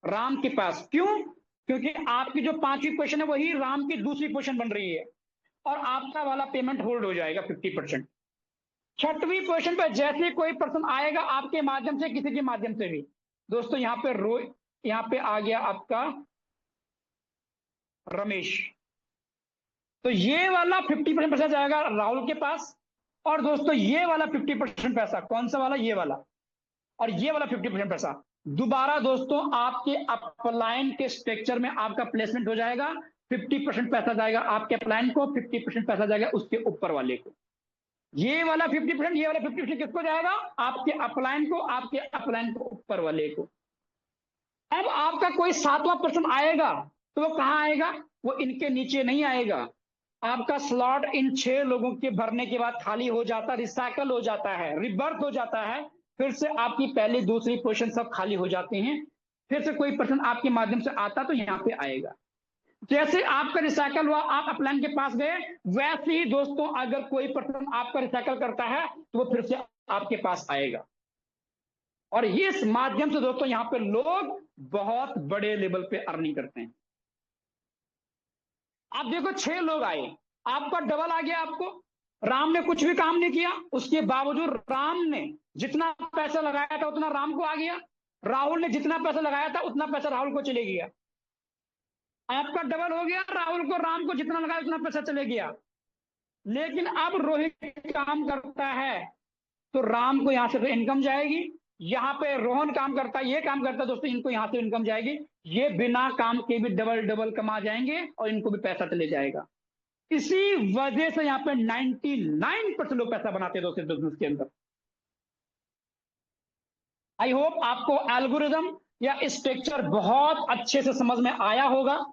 राम के पास। क्यों? क्योंकि आपकी जो पांचवी पोजीशन है वही राम की दूसरी पोजीशन बन रही है और आपका वाला पेमेंट होल्ड हो जाएगा 50%। छठवीं पोजीशन पर जैसे कोई पर्सन आएगा आपके माध्यम से, किसी के माध्यम से भी, दोस्तों यहां पे यहां पे आ गया आपका रमेश, तो ये वाला 50% पैसा जाएगा राहुल के पास। और दोस्तों ये वाला 50% पैसा, कौन सा वाला? ये वाला। और ये वाला 50% पैसा दोबारा दोस्तों आपके अपलाइन के स्ट्रक्चर में आपका प्लेसमेंट हो जाएगा। 50% पैसा जाएगा आपके अपलाइन को, 50% पैसा जाएगा उसके ऊपर वाले को। ये वाला 50%, ये वाला 50% किसको जाएगा? आपके अपलाइन को, आपके अपलाइन को ऊपर वाले को। अब आपका कोई सातवां पर्सन आएगा तो वो कहां आएगा? वो इनके नीचे नहीं आएगा। आपका स्लॉट इन 6 लोगों के भरने के बाद खाली हो जाता, रिसाइकल हो जाता है, रिबर्थ हो जाता है, फिर से आपकी पहली दूसरी पोजीशन सब खाली हो जाते हैं। फिर से कोई पर्सन आपके माध्यम से आता तो यहां पे आएगा। जैसे आपका रिसाइकल हुआ, आप अपलाइन के पास गए, वैसे ही दोस्तों अगर कोई पर्सन आपका रिसाइकल करता है तो वो फिर से आपके पास आएगा। और इस माध्यम से दोस्तों यहां पे लोग बहुत बड़े लेवल पे अर्निंग करते हैं। आप देखो 6 लोग आए, आपका डबल आ गया। आपको राम ने कुछ भी काम नहीं किया, उसके बावजूद राम ने जितना पैसा लगाया था उतना राम को आ गया। राहुल ने जितना पैसा लगाया था उतना पैसा राहुल को चले गया। आपका डबल हो गया, राहुल को, राम को जितना लगाया उतना पैसा चले गया। लेकिन अब रोहित काम करता है तो राम को यहां से तो इनकम जाएगी, यहां पे रोहन काम करता है, ये काम करता है दोस्तों, इनको यहां से इनकम जाएगी। ये बिना काम के भी डबल डबल कमा जाएंगे और इनको भी पैसा चले जाएगा। इसी वजह से यहां पे 99% लोग पैसा बनाते हैं दोस्तों बिजनेस के अंदर। आई होप आपको एल्गोरिदम या स्ट्रक्चर बहुत अच्छे से समझ में आया होगा।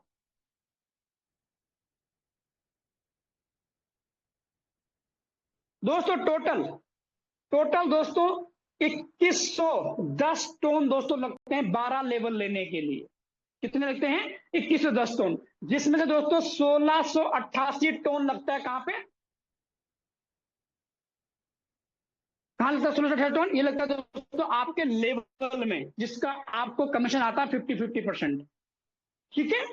दोस्तों टोटल दोस्तों 2110 टोन दोस्तों लगते हैं 12 लेवल लेने के लिए। कितने लगते हैं? 2110 टोन, जिसमें से दोस्तों 1688 टोन लगता है कहां पे? कहां लगता है 1688 टोन? ये लगता है दोस्तों आपके लेवल में, जिसका आपको कमीशन आता है 50-50%। ठीक है?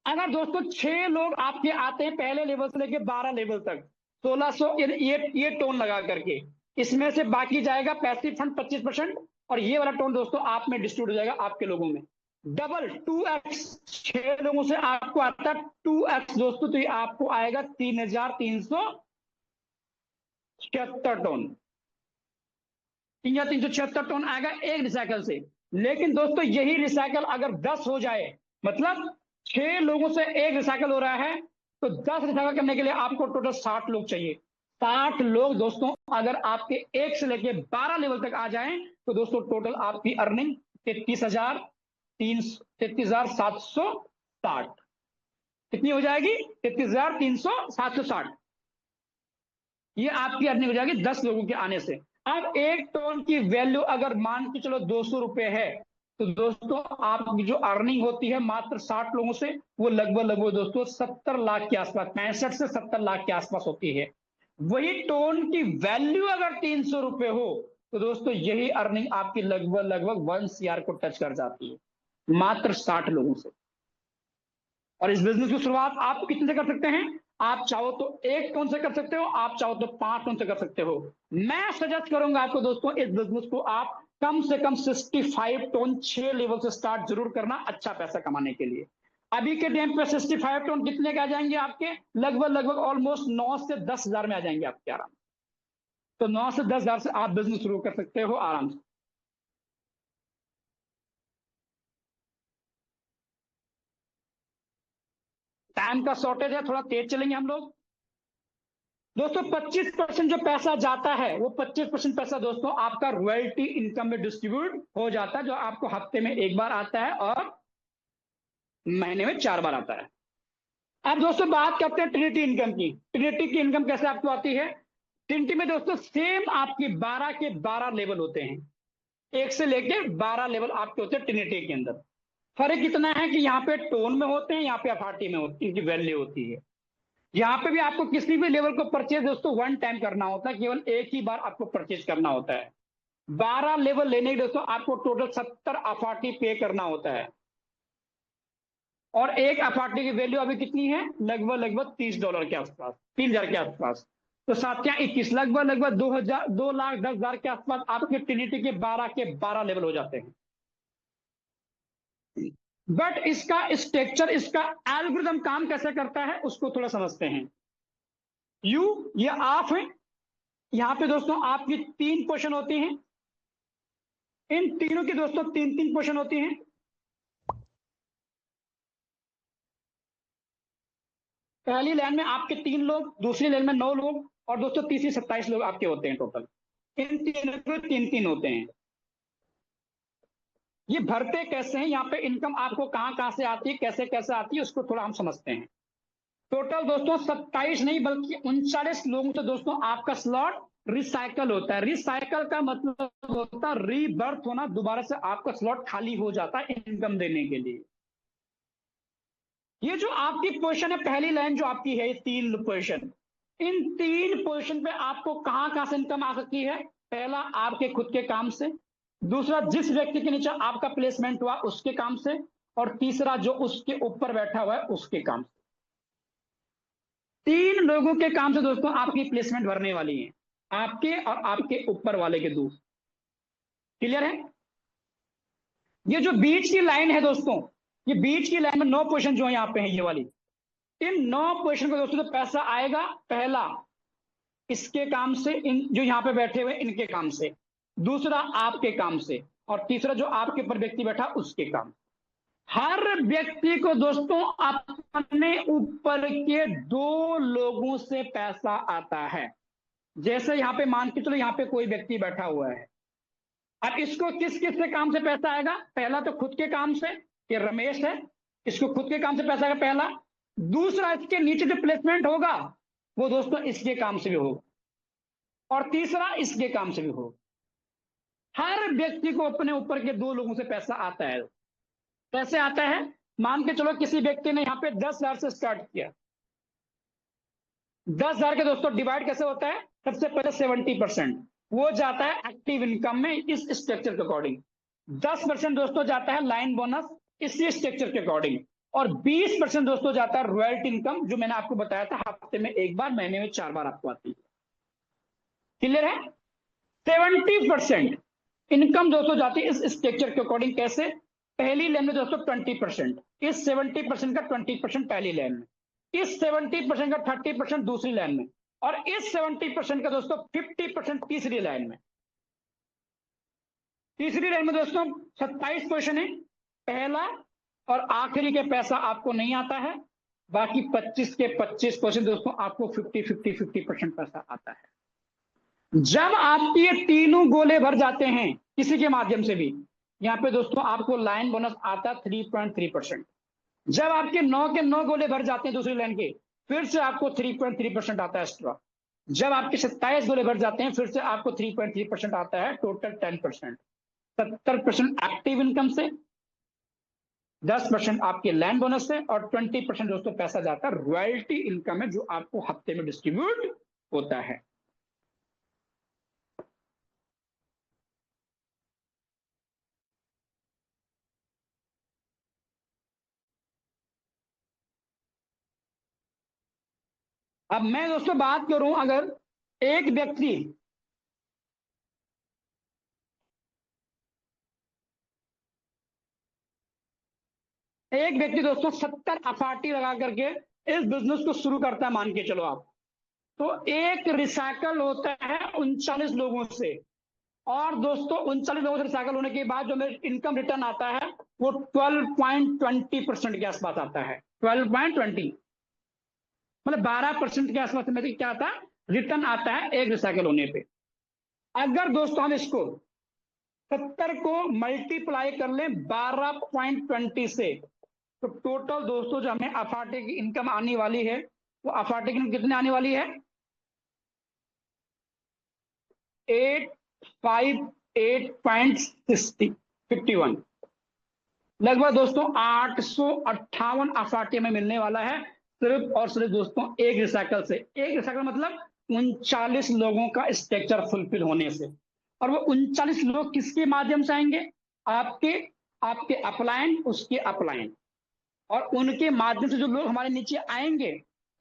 अगर दोस्तों 6 लोग आपके आते हैं पहले लेवल से लेकर 12 लेवल तक, 1600 ये टोन लगा करके, इसमें से बाकी जाएगा पैसिव फंड 25% और ये वाला टोन दोस्तों आप में डिस्ट्रीब्यूट हो जाएगा आपके लोगों में। डबल 2x 6 लोगों से आपको आता है 2x दोस्तों, तो ये आपको आएगा 3376 टोन। 3376 टोन आएगा एक रिसाइकल से। लेकिन दोस्तों यही रिसाइकल अगर 10 हो जाए, मतलब 6 लोगों से एक रिसाइकल हो रहा है, तो 10 रिसाइकल करने के लिए आपको टोटल 60 लोग चाहिए। 60 लोग दोस्तों अगर आपके 1 से लेके 12 लेवल तक आ जाएं तो दोस्तों टोटल आपकी अर्निंग 33,760। कितनी हो जाएगी? 33,760। ये आपकी अर्निंग हो जाएगी 10 लोगों के आने से। अब एक टोन की वैल्यू अगर मान के चलो 200 रुपए है, तो दोस्तों आपकी जो अर्निंग होती है मात्र 60 लोगों से, वो लगभग दोस्तों 70 लाख के आसपास, 65 से 70 लाख के आसपास होती है। वही टोन की वैल्यू अगर 300 रुपए हो तो दोस्तों यही अर्निंग आपकी लगभग 1 CR को टच कर जाती है, मात्र 60 लोगों से। और इस बिजनेस की शुरुआत आप कितने से कर सकते हैं? आप चाहो तो 1 टोन से कर सकते हो, आप चाहो तो 5 टोन से कर सकते हो। मैं सजेस्ट करूंगा आपको दोस्तों, इस बिजनेस को आप कम से कम 65 टोन 6 लेवल से स्टार्ट जरूर करना, अच्छा पैसा कमाने के लिए। अभी के टाइम पे 65 टोन कितने के आ जाएंगे आपके? लगभग लगभग ऑलमोस्ट 9 से 10 हजार में आ जाएंगे आपके आराम से। तो 9 से 10 हजार से आप बिजनेस शुरू कर सकते हो आराम से। टाइम का शॉर्टेज है, थोड़ा तेज चलेंगे हम लोग। दोस्तों 25% जो पैसा जाता है, वो 25% पैसा दोस्तों आपका रॉयल्टी इनकम में डिस्ट्रीब्यूट हो जाता है, जो आपको हफ्ते में 1 बार आता है और महीने में 4 बार आता है। अब दोस्तों बात करते हैं ट्रिनिटी इनकम की। ट्रिनिटी की इनकम कैसे आपको आती है? ट्रिनिटी में दोस्तों सेम आपकी 12 के 12 लेवल होते हैं, 1 से लेके 12 लेवल आपके होते हैं ट्रिनिटी के अंदर। फर्क इतना है कि यहाँ पे टोन में होते हैं, यहाँ पे अथॉरिटी में होती है, इनकी वैल्यू होती है। यहाँ पे भी आपको किसी भी लेवल को परचेज दोस्तों 1 टाइम करना होता है, केवल एक ही बार आपको परचेज करना होता है। 12 लेवल लेने के दोस्तों आपको टोटल 70 अथॉरिटी पे करना होता है, और एक अथॉरिटी की वैल्यू अभी कितनी है? लगभग लगभग $30 के आसपास, 3 हजार के आसपास। तो 7 या 21, लगभग लगभग 2 हजार 2,10,000 के आसपास आपके ट्रिनिटी के 12 के 12 लेवल हो जाते हैं। बट इसका स्ट्रक्चर, इसका एल्गोरिथम काम कैसे करता है उसको थोड़ा समझते हैं। ये ऑफ है, यहां पे दोस्तों आपकी 3 पोर्शन होती हैं, इन तीनों की दोस्तों 3-3 पोर्शन होती हैं। पहली लाइन में आपके 3 लोग, दूसरी लाइन में 9 लोग, और दोस्तों तीसरी 27 लोग आपके होते हैं टोटल। इन तीनों के 3-3 होते हैं। ये भरते कैसे हैं, यहाँ पे इनकम आपको कहां कहां से आती है, कैसे कैसे आती है, उसको थोड़ा हम समझते हैं। टोटल दोस्तों 27 नहीं बल्कि 39 लोगों से दोस्तों आपका स्लॉट रिसाइकल होता है। रिसाइकल का मतलब होता है रीबर्थ होना, दोबारा से आपका स्लॉट खाली हो जाता है इनकम देने के लिए। ये जो आपकी पोजीशन है, पहली लाइन जो आपकी है, ये 3 पोजीशन, इन 3 पोजीशन पे आपको कहां कहां से इनकम आ सकती है? पहला आपके खुद के काम से, दूसरा जिस व्यक्ति के नीचे आपका प्लेसमेंट हुआ उसके काम से, और तीसरा जो उसके ऊपर बैठा हुआ है उसके काम से। 3 लोगों के काम से दोस्तों आपकी प्लेसमेंट भरने वाली है, आपके और आपके ऊपर वाले के दूर। क्लियर है? ये जो बीच की लाइन है दोस्तों, ये बीच की लाइन में 9 पोजीशन जो यहाँ पे है, ये वाली, इन 9 पोजीशन को दोस्तों तो पैसा आएगा पहला इसके काम से, इन जो यहाँ पे बैठे हुए इनके काम से, दूसरा आपके काम से, और तीसरा जो आपके ऊपर व्यक्ति बैठा उसके काम। हर व्यक्ति को दोस्तों अपने ऊपर के 2 लोगों से पैसा आता है। जैसे यहाँ पे मान के चलो यहाँ पे कोई व्यक्ति बैठा हुआ है, अब इसको किस किस से काम से पैसा आएगा? पहला तो खुद के काम से, ये रमेश है, इसको खुद के काम से पैसा आएगा पहला। दूसरा इसके नीचे जो प्लेसमेंट होगा वो दोस्तों इसके काम से भी होगा, और तीसरा इसके काम से भी होगा। हर व्यक्ति को अपने ऊपर के 2 लोगों से पैसा आता है। कैसे आता है? मान के चलो किसी व्यक्ति ने यहाँ पे 10,000 से स्टार्ट किया, 10,000 के दोस्तों डिवाइड कैसे होता है? सबसे पहले 70% वो जाता है एक्टिव इनकम में, इस स्ट्रक्चर के अकॉर्डिंग। 10% दोस्तों जाता है लाइन बोनस, इसी स्ट्रक्चर के अकॉर्डिंग, और 20% दोस्तों जाता है रॉयल्टी इनकम, जो मैंने आपको बताया था हफ्ते में 1 बार, महीने में 4 बार आपको आती है। क्लियर है? 70% इनकम दोस्तों जाती है इस स्ट्रक्चर के अकॉर्डिंग। कैसे? पहली लाइन में दोस्तों 20%, इस 70% का 20% पहली लाइन में, इस 70% का 30% दूसरी लाइन में, और इस 70% का दोस्तों 50% तीसरी लाइन में। तीसरी लाइन में दोस्तों 27 क्वेश्चन है, पहला और आखिरी के पैसा आपको नहीं आता है, बाकी 25 के 25 क्वेश्चन दोस्तों आपको 50% पैसा आता है। जब आपके ये तीनों गोले भर जाते हैं किसी के माध्यम से भी, यहाँ पे दोस्तों आपको लाइन बोनस आता है 3.3%। जब आपके 9 के 9 गोले भर जाते हैं दूसरी लाइन के, फिर से आपको 3.3% आता है एक्स्ट्रा। जब आपके 27 गोले भर जाते हैं, फिर से आपको 3.3% आता है, टोटल 10%। 70% एक्टिव इनकम से, 10% आपके लैंड बोनस से, और 20% दोस्तों पैसा जाता है रॉयल्टी इनकम है, जो आपको हफ्ते में डिस्ट्रीब्यूट होता है। अब मैं दोस्तों बात करूं, अगर एक व्यक्ति दोस्तों 70 अफाटी लगा करके इस बिजनेस को शुरू करता है, मान के चलो आप, तो एक रिसाइकल होता है 39 लोगों से। और दोस्तों 39 लोगों से रिसाइकल होने के बाद जो मेरे इनकम रिटर्न आता है वो 12.20% के आसपास आता है। 12.20 मतलब 12% के आसपास में क्या आता है, रिटर्न आता है एक रिसाइकल होने पे। अगर दोस्तों हम इसको 70 को मल्टीप्लाई कर लें 12.20 से, तो टोटल दोस्तों जो हमें अफाटे की इनकम आने वाली है वो अफाटे की इनकम कितने आने वाली है, 858.51, लगभग दोस्तों 858 अफाटे में मिलने वाला है, सिर्फ और सिर्फ दोस्तों एक रिसाइकल से। एक रिसाइकल मतलब 39 लोगों का स्ट्रक्चर फुलफिल होने से। और वो 39 लोग किसके माध्यम से आएंगे, आपके अपलाइन, उसके अपलाइन, और उनके माध्यम से जो लोग हमारे नीचे आएंगे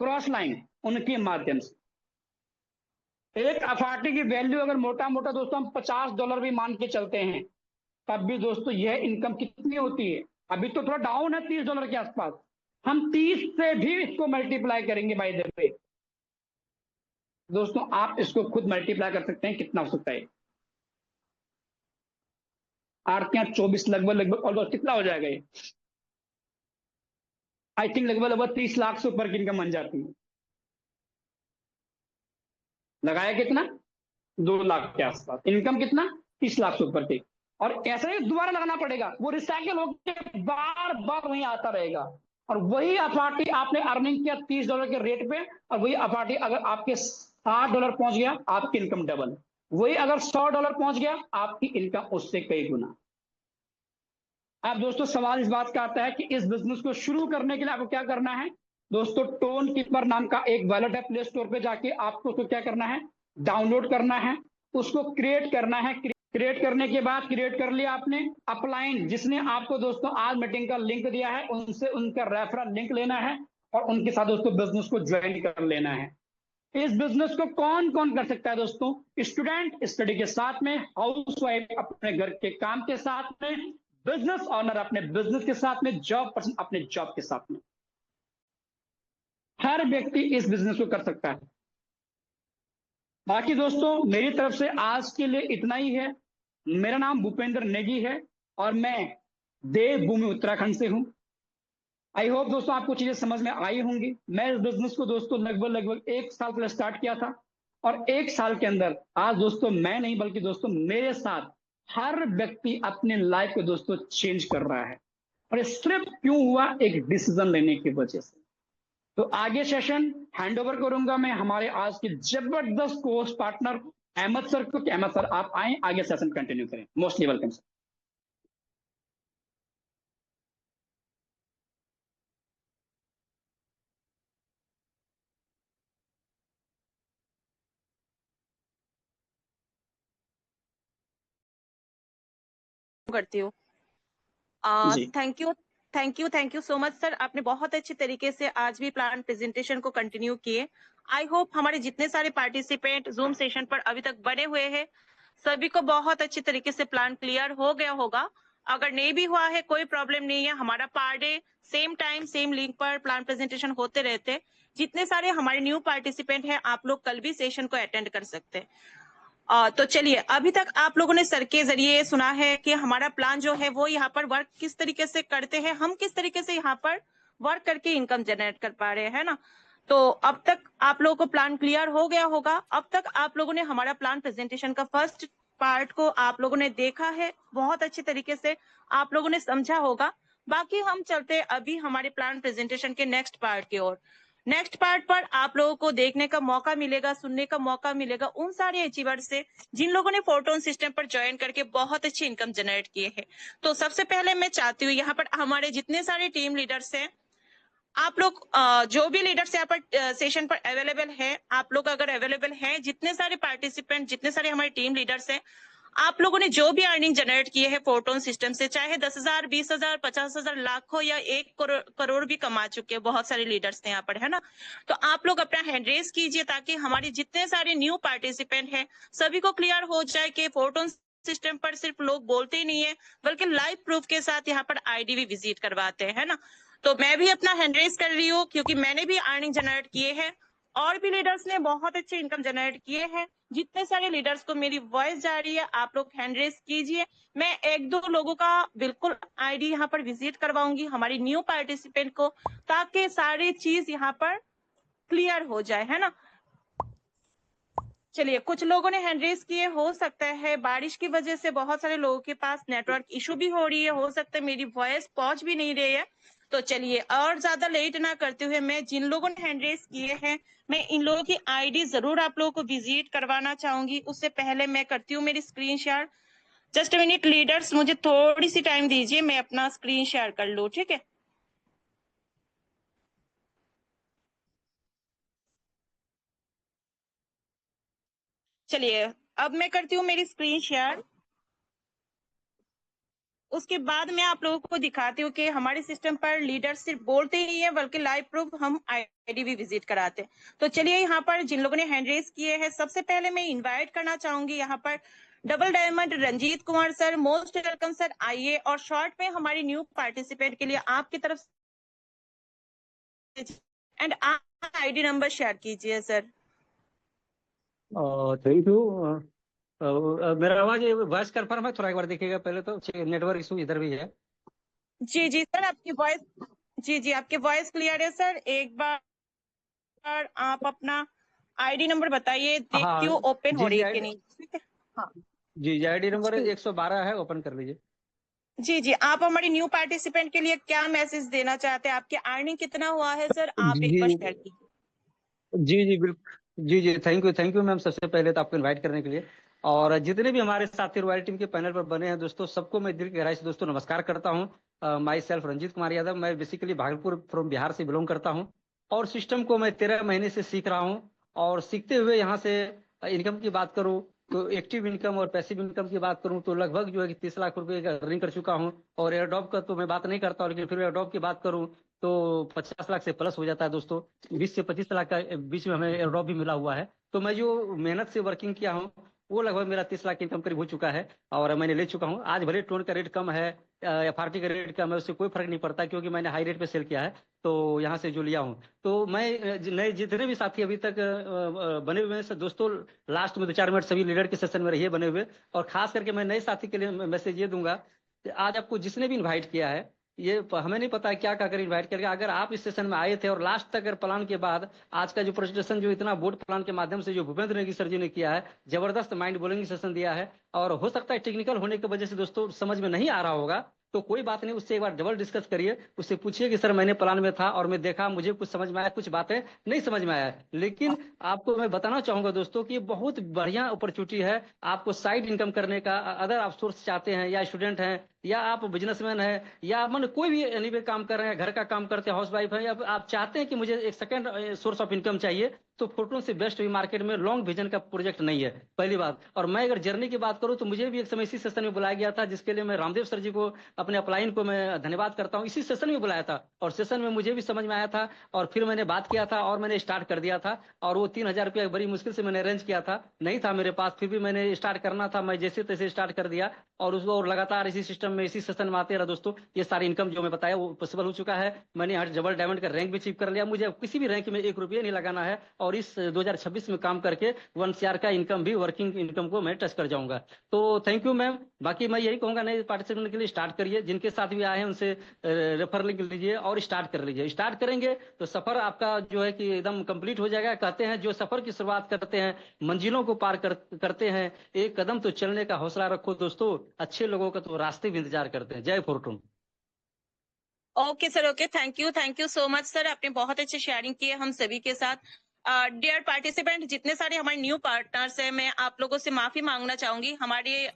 क्रॉस लाइन, उनके माध्यम से। एक अफाटे की वैल्यू अगर मोटा मोटा दोस्तों हम $50 भी मान के चलते हैं, तब भी दोस्तों यह इनकम कितनी होती है, अभी तो थोड़ा डाउन है $30 के आसपास, हम 30 से भी इसको मल्टीप्लाई करेंगे बाय द वे। दोस्तों आप इसको खुद मल्टीप्लाई कर सकते हैं, कितना हो सकता है, 8 या 24 लगभग ऑलमोस्ट कितना हो जाएगा ये, आई थिंक लगभग 30 लाख से ऊपर की इनकम बन जाती है। लगाया कितना, 2 लाख के आसपास, इनकम कितना, 30 लाख से ऊपर की। और ऐसा ही दोबारा लगाना पड़ेगा, वो रिसाइकिल होकर बार बार वहीं आता रहेगा। और वही अपार्टी आपने अर्निंग किया $30 के रेट पे, और वही अपार्टी अगर आपके $60 पहुंच गया, आपकी इनकम डबल। वही अगर $100 पहुंच गया, आपकी इनकम उससे कई गुना। अब दोस्तों सवाल इस बात का आता है कि इस बिजनेस को शुरू करने के लिए आपको क्या करना है। दोस्तों टोन कीपर नाम का एक वॉलेट है, प्ले स्टोर पे जाके आपको उसको क्या करना है, डाउनलोड करना है, उसको क्रिएट करना है। क्रिएट करने के बाद क्रिएट कर लिया आपने, अपलाइन जिसने आपको दोस्तों आज मीटिंग का लिंक दिया है, उनसे उनका रेफरल लिंक लेना है और उनके साथ दोस्तों बिजनेस को ज्वाइन कर लेना है। इस बिजनेस को कौन कौन कर सकता है दोस्तों, स्टूडेंट स्टडी के साथ में, हाउसवाइफ अपने घर के काम के साथ में, बिजनेस ऑनर अपने बिजनेस के साथ में, जॉब पर्सन अपने जॉब के साथ में, हर व्यक्ति इस बिजनेस को कर सकता है। बाकी दोस्तों मेरी तरफ से आज के लिए इतना ही है। मेरा नाम भूपेंद्र नेगी है और मैं देवभूमि उत्तराखंड से हूं। आई होप दोस्तों आपको चीजें समझ में आई होंगी। मैं इस बिजनेस को दोस्तों लगभग 1 साल पहले स्टार्ट किया था, और 1 साल के अंदर आज दोस्तों मैं नहीं बल्कि दोस्तों मेरे साथ हर व्यक्ति अपने लाइफ को दोस्तों चेंज कर रहा है। और ये सिर्फ क्यों हुआ, एक डिसीजन लेने की वजह से। तो आगे सेशन हैंड ओवर करूंगा मैं हमारे आज के जबरदस्त कोर्स पार्टनर अहमद सर को। अहमद सर आप आए, आगे सेशन कंटिन्यू करें। Mostly welcome sir. करती हूँ। जी thank you so much sir, आपने बहुत अच्छे तरीके से आज भी प्लान प्रेजेंटेशन को कंटिन्यू किए। आई होप हमारे जितने सारे पार्टिसिपेंट जूम सेशन पर अभी तक बने हुए हैं, सभी को बहुत अच्छे तरीके से प्लान क्लियर हो गया होगा। अगर नहीं भी हुआ है कोई प्रॉब्लम नहीं है, हमारा per day same time same link पर प्लान प्रेजेंटेशन होते रहते। जितने सारे हमारे न्यू पार्टिसिपेंट हैं, आप लोग कल भी सेशन को अटेंड कर सकते हैं। तो चलिए, अभी तक आप लोगों ने सर के जरिए सुना है कि हमारा प्लान जो है वो यहाँ पर वर्क किस तरीके से करते हैं, हम किस तरीके से यहाँ पर वर्क करके इनकम जनरेट कर पा रहे हैं ना। तो अब तक आप लोगों को प्लान क्लियर हो गया होगा। अब तक आप लोगों ने हमारा प्लान प्रेजेंटेशन का फर्स्ट पार्ट को आप लोगों ने देखा है, बहुत अच्छे तरीके से आप लोगों ने समझा होगा। बाकी हम चलते अभी हमारे प्लान प्रेजेंटेशन के नेक्स्ट पार्ट की ओर। नेक्स्ट पार्ट पर आप लोगों को देखने का मौका मिलेगा, सुनने का मौका मिलेगा उन सारे अचीवर्स से जिन लोगों ने फोटोन सिस्टम पर ज्वाइन करके बहुत अच्छी इनकम जनरेट किए हैं। तो सबसे पहले मैं चाहती हूँ यहाँ पर हमारे जितने सारे टीम लीडर्स हैं, आप लोग जो भी लीडर्स यहाँ पर सेशन पर अवेलेबल है, आप लोग अगर अवेलेबल हैं, जितने सारे पार्टिसिपेंट, जितने सारे हमारे टीम लीडर्स हैं, आप लोगों ने जो भी अर्निंग जनरेट की है फोटोन सिस्टम से, चाहे 10,000, 20,000, 50,000, लाखों या 1 करोड़ भी कमा चुके हैं बहुत सारे लीडर्स ने यहाँ पर, है ना। तो आप लोग अपना हैंड रेस कीजिए ताकि हमारे जितने सारे न्यू पार्टिसिपेंट हैं सभी को क्लियर हो जाए कि फोटोन सिस्टम पर सिर्फ लोग बोलते ही नहीं है बल्कि लाइव प्रूफ के साथ यहाँ पर आईडी भी विजिट करवाते हैं, है ना। तो मैं भी अपना हैंड रेस कर रही हूँ क्योंकि मैंने भी अर्निंग जनरेट किए हैं और भी लीडर्स ने बहुत अच्छे इनकम जनरेट किए हैं। जितने सारे लीडर्स को मेरी वॉइस जा रही है आप लोग हैंड रेस कीजिए। मैं 1-2 लोगों का बिल्कुल आईडी यहाँ पर विजिट करवाऊंगी हमारी न्यू पार्टिसिपेंट को, ताकि सारी चीज यहाँ पर क्लियर हो जाए, है ना। चलिए, कुछ लोगों ने हैंड रेस किए, हो सकता है बारिश की वजह से बहुत सारे लोगों के पास नेटवर्क इशू भी हो रही है, हो सकता है मेरी वॉइस पहुंच भी नहीं रही है। तो चलिए और ज्यादा लेट ना करते हुए मैं जिन लोगों ने हैंड रेस किए हैं मैं इन लोगों की आईडी जरूर आप लोगों को विजिट करवाना चाहूंगी। उससे पहले मैं करती हूँ मेरी screen share. Just minute leaders, मुझे थोड़ी सी टाइम दीजिए, मैं अपना स्क्रीन शेयर कर लूँ, ठीक है। चलिए अब मैं करती हूँ मेरी स्क्रीन शेयर। उसके बाद मैं आप लोगों को दिखाती हूँ कि हमारे सिस्टम पर लीडर सिर्फ बोलते ही नहीं है बल्कि लाइव प्रूफ हम आईडी भी विजिट कराते हैं। तो चलिए यहाँ पर जिन लोगों ने हैंड रेस किए हैं सबसे पहले मैं इनवाइट करना चाहूंगी यहाँ पर double diamond Ranjit Kumar sir, most welcome sir. आइए और शॉर्ट में हमारी न्यू पार्टिसिपेंट के लिए आपकी तरफ एंड आप आईडी नंबर शेयर कीजिए सर। Thank you. मेरा आवाज वॉइस कंफर्म है? थोड़ा एक बार देखिएगा पहले तो, नेटवर्क इशू इधर भी है। जी सर, आपकी वॉइस, जी आपकी वॉइस क्लियर है सर। एक बार आप अपना आईडी नंबर बताइए, देखती हूँ ओपन हो रही है कि नहीं। ठीक है, हाँ जी आईडी नंबर 112 है, ओपन कर लीजिए। जी आप हमारी न्यू पार्टिसिपेंट के लिए क्या मैसेज देना चाहते हैं? आपके अर्निंग कितना हुआ है सर, आप एक बार शेयर कीजिए। जी बिल्कुल। जी थैंक यू मैम, सबसे पहले तो आपको इनवाइट करने के लिए। और जितने भी हमारे साथी रॉयल टीम के पैनल पर बने हैं दोस्तों, सबको मैं दिल की गहराई से दोस्तों नमस्कार करता हूं। माई सेल्फ रंजीत कुमार यादव, मैं बेसिकली भागलपुर फ्रॉम बिहार से बिलोंग करता हूं और सिस्टम को मैं 13 महीने से सीख रहा हूं। और सीखते हुए यहाँ से इनकम की बात करूँ तो एक्टिव इनकम और पैसिव इनकम की बात करूं तो लगभग जो है कि 30 लाख रुपए का अर्निंग कर चुका हूं। और एयरड्रॉप का तो मैं बात नहीं करता हूं, लेकिन फिर एयरड्रॉप की बात करूं तो 50 लाख से प्लस हो जाता है दोस्तों। 20 से 25 लाख का बीच में हमें एयरड्रॉप भी मिला हुआ है। तो मैं जो मेहनत से वर्किंग किया हूँ वो लगभग मेरा 30 लाख इनकम करीब हो चुका है और मैंने ले चुका हूँ। आज भले टोन का रेट कम है, FRT का रेट कम है, उससे कोई फर्क नहीं पड़ता क्योंकि मैंने हाई रेट पे सेल किया है। तो यहाँ से जो लिया हूँ तो मैं नए जितने भी साथी अभी तक बने हुए हैं दोस्तों, लास्ट में 2-4 मिनट सभी लीडर के सेशन में रहिए बने हुए। और खास करके मैं नए साथी के लिए मैसेज ये दूंगा कि आज आपको जिसने भी इन्वाइट किया है, ये हमें नहीं पता है क्या कर इन्वाइट करके, अगर आप इस सेशन में आए थे और लास्ट तक अगर प्लान के बाद आज का जो प्रेजेंटेशन जो इतना बोर्ड प्लान के माध्यम से जो भूपेंद्र नेगी सर जी ने किया है, जबरदस्त माइंड ब्लोइंग सेशन दिया है। और हो सकता है टेक्निकल होने की वजह से दोस्तों समझ में नहीं आ रहा होगा, तो कोई बात नहीं, उससे एक बार डबल डिस्कस करिए, उससे पूछिए कि सर मैंने प्लान में था और मैं देखा, मुझे कुछ समझ में आया, कुछ बातें नहीं समझ में आया। लेकिन आपको मैं बताना चाहूंगा दोस्तों कि बहुत बढ़िया अपॉर्चुनिटी है आपको साइड इनकम करने का। अदर आप सोर्स चाहते हैं या स्टूडेंट हैं या आप बिजनेसमैन है या मन कोई भी एनीवे काम कर रहे हैं, घर का काम करते हैं, हाउस वाइफ है, या आप चाहते हैं कि मुझे एक सेकंड सोर्स ऑफ इनकम चाहिए, तो फोटो से बेस्ट भी मार्केट में लॉन्ग विजन का प्रोजेक्ट नहीं है, पहली बात। और मैं अगर जर्नी की बात करूं तो मुझे भी एक समय इसी सेशन में बुलाया गया था, जिसके लिए मैं रामदेव सर जी को, अपने अपलाइन को मैं धन्यवाद करता हूं। इसी सेशन में बुलाया था और सेशन में मुझे भी समझ में आया था और फिर मैंने बात किया था और मैंने स्टार्ट कर दिया था। और वो 3,000 रुपया बड़ी मुश्किल से मैंने अरेंज किया था, नहीं था मेरे पास, फिर भी मैंने स्टार्ट करना था, मैं जैसे तैसे स्टार्ट कर दिया और उसको और लगातार इसी सिस्टम में इसी सेशन में आते रहा दोस्तों। ये सारी इनकम जो मैं बताया वो पॉसिबल हो चुका है। मैंने यहाँ डबल डायमंड का रैंक भी अचीव कर लिया, मुझे किसी भी रैंक में 1 रुपया नहीं लगाना है और इस 2026 में काम करके 1 CR का इनकम भी, वर्किंग इनकम को मैं टच कर जाऊंगा। तो थैंक यू मैम। बाकी मैं यही कहूंगा नए पार्टिसिपेंट के लिए स्टार्ट करिए, जिनके साथ भी आए हैं उनसे रेफर लिंक लीजिए और स्टार्ट कर लीजिए। स्टार्ट करेंगे तो सफर आपका जो है कि एकदम कंप्लीट हो जाएगा। कहते हैं जो सफर की शुरुआत करते हैं मंजिलों को पार करते हैं, एक कदम तो चलने का हौसला रखो दोस्तों, अच्छे लोगों का तो रास्ते भी इंतजार करते हैं। जय fortune. Okay sir, okay, thank you so much sir, आपने बहुत अच्छी शेयरिंग की है हम सभी के साथ। डियर पार्टिसिपेंट, जितने सारे हमारे न्यू पार्टनर्स हैं, मैं आप लोगों से माफी मांगना चाहूंगी।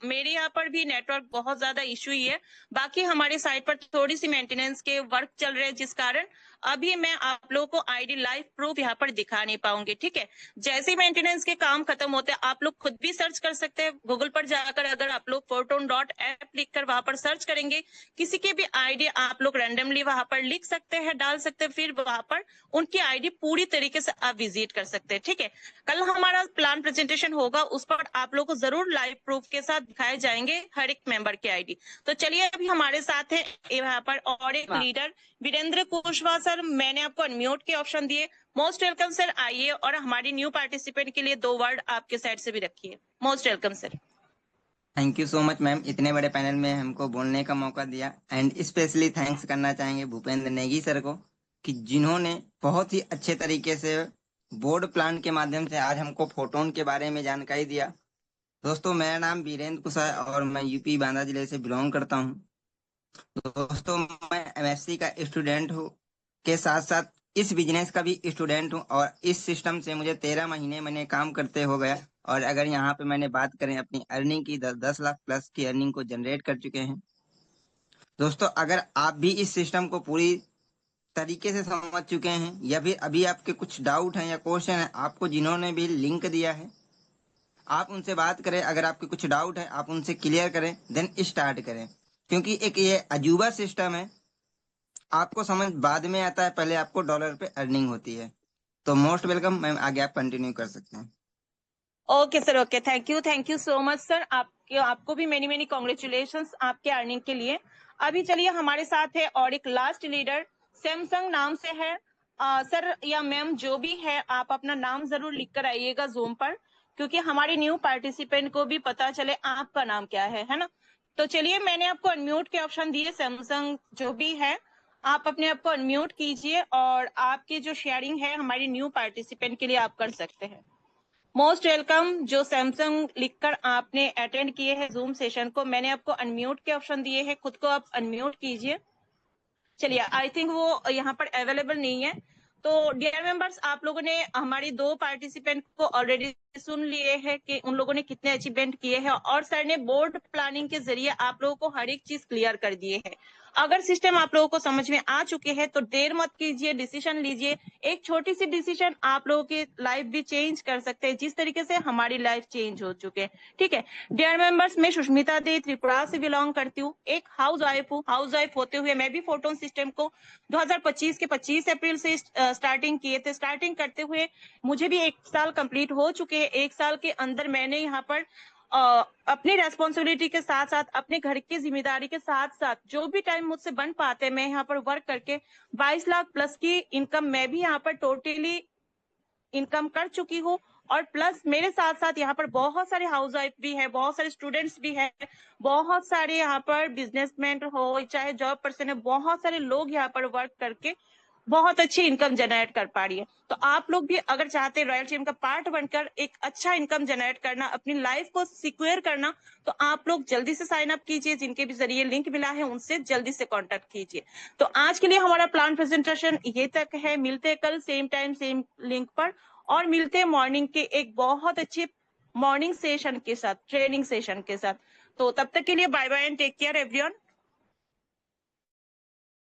मेरे यहाँ पर भी नेटवर्क बहुत ज्यादा इशू ही है, बाकी हमारे साइट पर थोड़ी सी मेंटेनेंस के वर्क चल रहे हैं, जिस कारण अभी मैं आप लोगों को आईडी लाइव प्रूफ यहाँ पर दिखा नहीं पाऊंगी, ठीक है। जैसे ही मेंटेनेंस के काम खत्म होते हैं आप लोग खुद भी सर्च कर सकते हैं गूगल पर जाकर। अगर आप लोग fortune.app लिखकर वहां पर सर्च करेंगे, किसी की भी आईडी आप लोग रैंडमली वहां पर लिख सकते हैं, डाल सकते हैं, फिर वहां पर उनकी आईडी पूरी तरीके से आप विजिट कर सकते हैं, ठीक है। कल हमारा प्लान प्रेजेंटेशन होगा, उस पर आप लोग को जरूर लाइव प्रूफ के साथ दिखाए जाएंगे हर एक मेंबर की आईडी। तो चलिए अभी हमारे साथ है यहाँ पर और एक लीडर वीरेंद्र कुशवाहा सर। मैंने आपको अनम्यूट के ऑप्शन दिए। मोस्ट वेलकम सर, आइए और हमारी न्यू पार्टिसिपेंट के लिए 2 वर्ड आपके साइड से भी रखिए। Most welcome sir. Thank you so much ma'am, इतने बड़े पैनल में हमको बोलने का मौका दिया। एंड स्पेशली थैंक्स करना चाहेंगे भूपेंद्र नेगी सर को, कि जिन्होंने बहुत ही अच्छे तरीके से बोर्ड प्लान के माध्यम से आज हमको फोटोन के बारे में जानकारी दिया। दोस्तों मेरा नाम वीरेंद्र कुशवाहा और मैं यूपी बांदा जिले से बिलोंग करता हूँ। दोस्तों मैं एमएससी का स्टूडेंट हूँ, के साथ साथ इस बिजनेस का भी स्टूडेंट हूँ, और इस सिस्टम से मुझे 13 महीने मैंने काम करते हो गया। और अगर यहाँ पे मैंने बात करें अपनी अर्निंग की, 10 लाख प्लस की अर्निंग को जनरेट कर चुके हैं। दोस्तों अगर आप भी इस सिस्टम को पूरी तरीके से समझ चुके हैं, या फिर अभी आपके कुछ डाउट हैं या क्वेश्चन है, आपको जिन्होंने भी लिंक दिया है आप उनसे बात करें। अगर आपके कुछ डाउट है आप उनसे क्लियर करें, देन स्टार्ट करें, क्योंकि एक ये अजूबा सिस्टम है, आपको समझ बाद में आता है, पहले आपको डॉलर पे अर्निंग होती है। तो मोस्ट वेलकम मैम, आगे आप कंटिन्यू कर सकते हैं। Okay sir, okay, thank you so much sir. आपको भी मेनी मेनी कॉन्ग्रेचुलेशंस आपके अर्निंग के लिए। अभी चलिए हमारे साथ है और एक लास्ट लीडर, सैमसंग नाम से है। सर या मैम जो भी है, आप अपना नाम जरूर लिख कर आइएगा जूम पर, क्योंकि हमारे न्यू पार्टिसिपेंट को भी पता चले आपका नाम क्या है ना। तो चलिए मैंने आपको अनम्यूट के ऑप्शन दिए, सैमसंग जो भी है आप अपने आप को अनम्यूट कीजिए और आपकी जो शेयरिंग है हमारी न्यू पार्टिसिपेंट के लिए आप कर सकते हैं। Most welcome. जो सैमसंग लिखकर आपने अटेंड किए हैं जूम सेशन को, मैंने आपको अनम्यूट के ऑप्शन दिए हैं, खुद को आप अनम्यूट कीजिए। चलिए आई थिंक वो यहाँ पर अवेलेबल नहीं है। तो डियर मेंबर्स, आप लोगों ने हमारी 2 पार्टिसिपेंट को ऑलरेडी सुन लिए हैं कि उन लोगों ने कितने अचीवमेंट किए हैं, और सर ने बोर्ड प्लानिंग के जरिए आप लोगों को हर एक चीज क्लियर कर दिए है। अगर सिस्टम आप लोगों को समझ में आ चुके हैं तो देर मत कीजिए, डिसीजन लीजिए। एक छोटी सी डिसीजन आप लोगों की लाइफ भी चेंज कर सकते हैं, जिस तरीके से हमारी लाइफ चेंज हो चुके हैं, ठीक है। डियर मेंबर्स, मैं सुष्मिता दे त्रिपुरा से बिलोंग करती हूँ, एक हाउस वाइफ हूँ। हाउस वाइफ होते हुए मैं भी फोटोन सिस्टम को 2025 के 25 अप्रैल से स्टार्टिंग किए थे। स्टार्टिंग करते हुए मुझे भी 1 साल कंप्लीट हो चुके हैं। 1 साल के अंदर मैंने यहाँ पर अपनी रेस्पॉन्सिबिलिटी के साथ साथ, अपने घर की जिम्मेदारी के साथ साथ, जो भी टाइम मुझसे बन पाते मैं यहाँ पर वर्क करके 22 लाख प्लस की इनकम मैं भी यहाँ पर टोटली इनकम कर चुकी हूँ। और प्लस मेरे साथ साथ यहाँ पर बहुत सारे हाउस वाइफ भी है, बहुत सारे स्टूडेंट्स भी है, बहुत सारे यहाँ पर बिजनेसमैन हो चाहे जॉब पर्सन है, बहुत सारे लोग यहाँ पर वर्क करके बहुत अच्छी इनकम जनरेट कर पा रही है। तो आप लोग भी अगर चाहते हैं रॉयल टीम का पार्ट बनकर एक अच्छा इनकम जनरेट करना, अपनी लाइफ को सिक्योर करना, तो आप लोग जल्दी से साइन अप कीजिए। जिनके भी जरिए लिंक मिला है उनसे जल्दी से कांटेक्ट कीजिए। तो आज के लिए हमारा प्लान प्रेजेंटेशन ये तक है। मिलते हैं कल सेम टाइम सेम लिंक पर, और मिलते हैं मॉर्निंग के एक बहुत अच्छे मॉर्निंग सेशन के साथ, ट्रेनिंग सेशन के साथ। तो तब तक के लिए bye bye and take care everyone.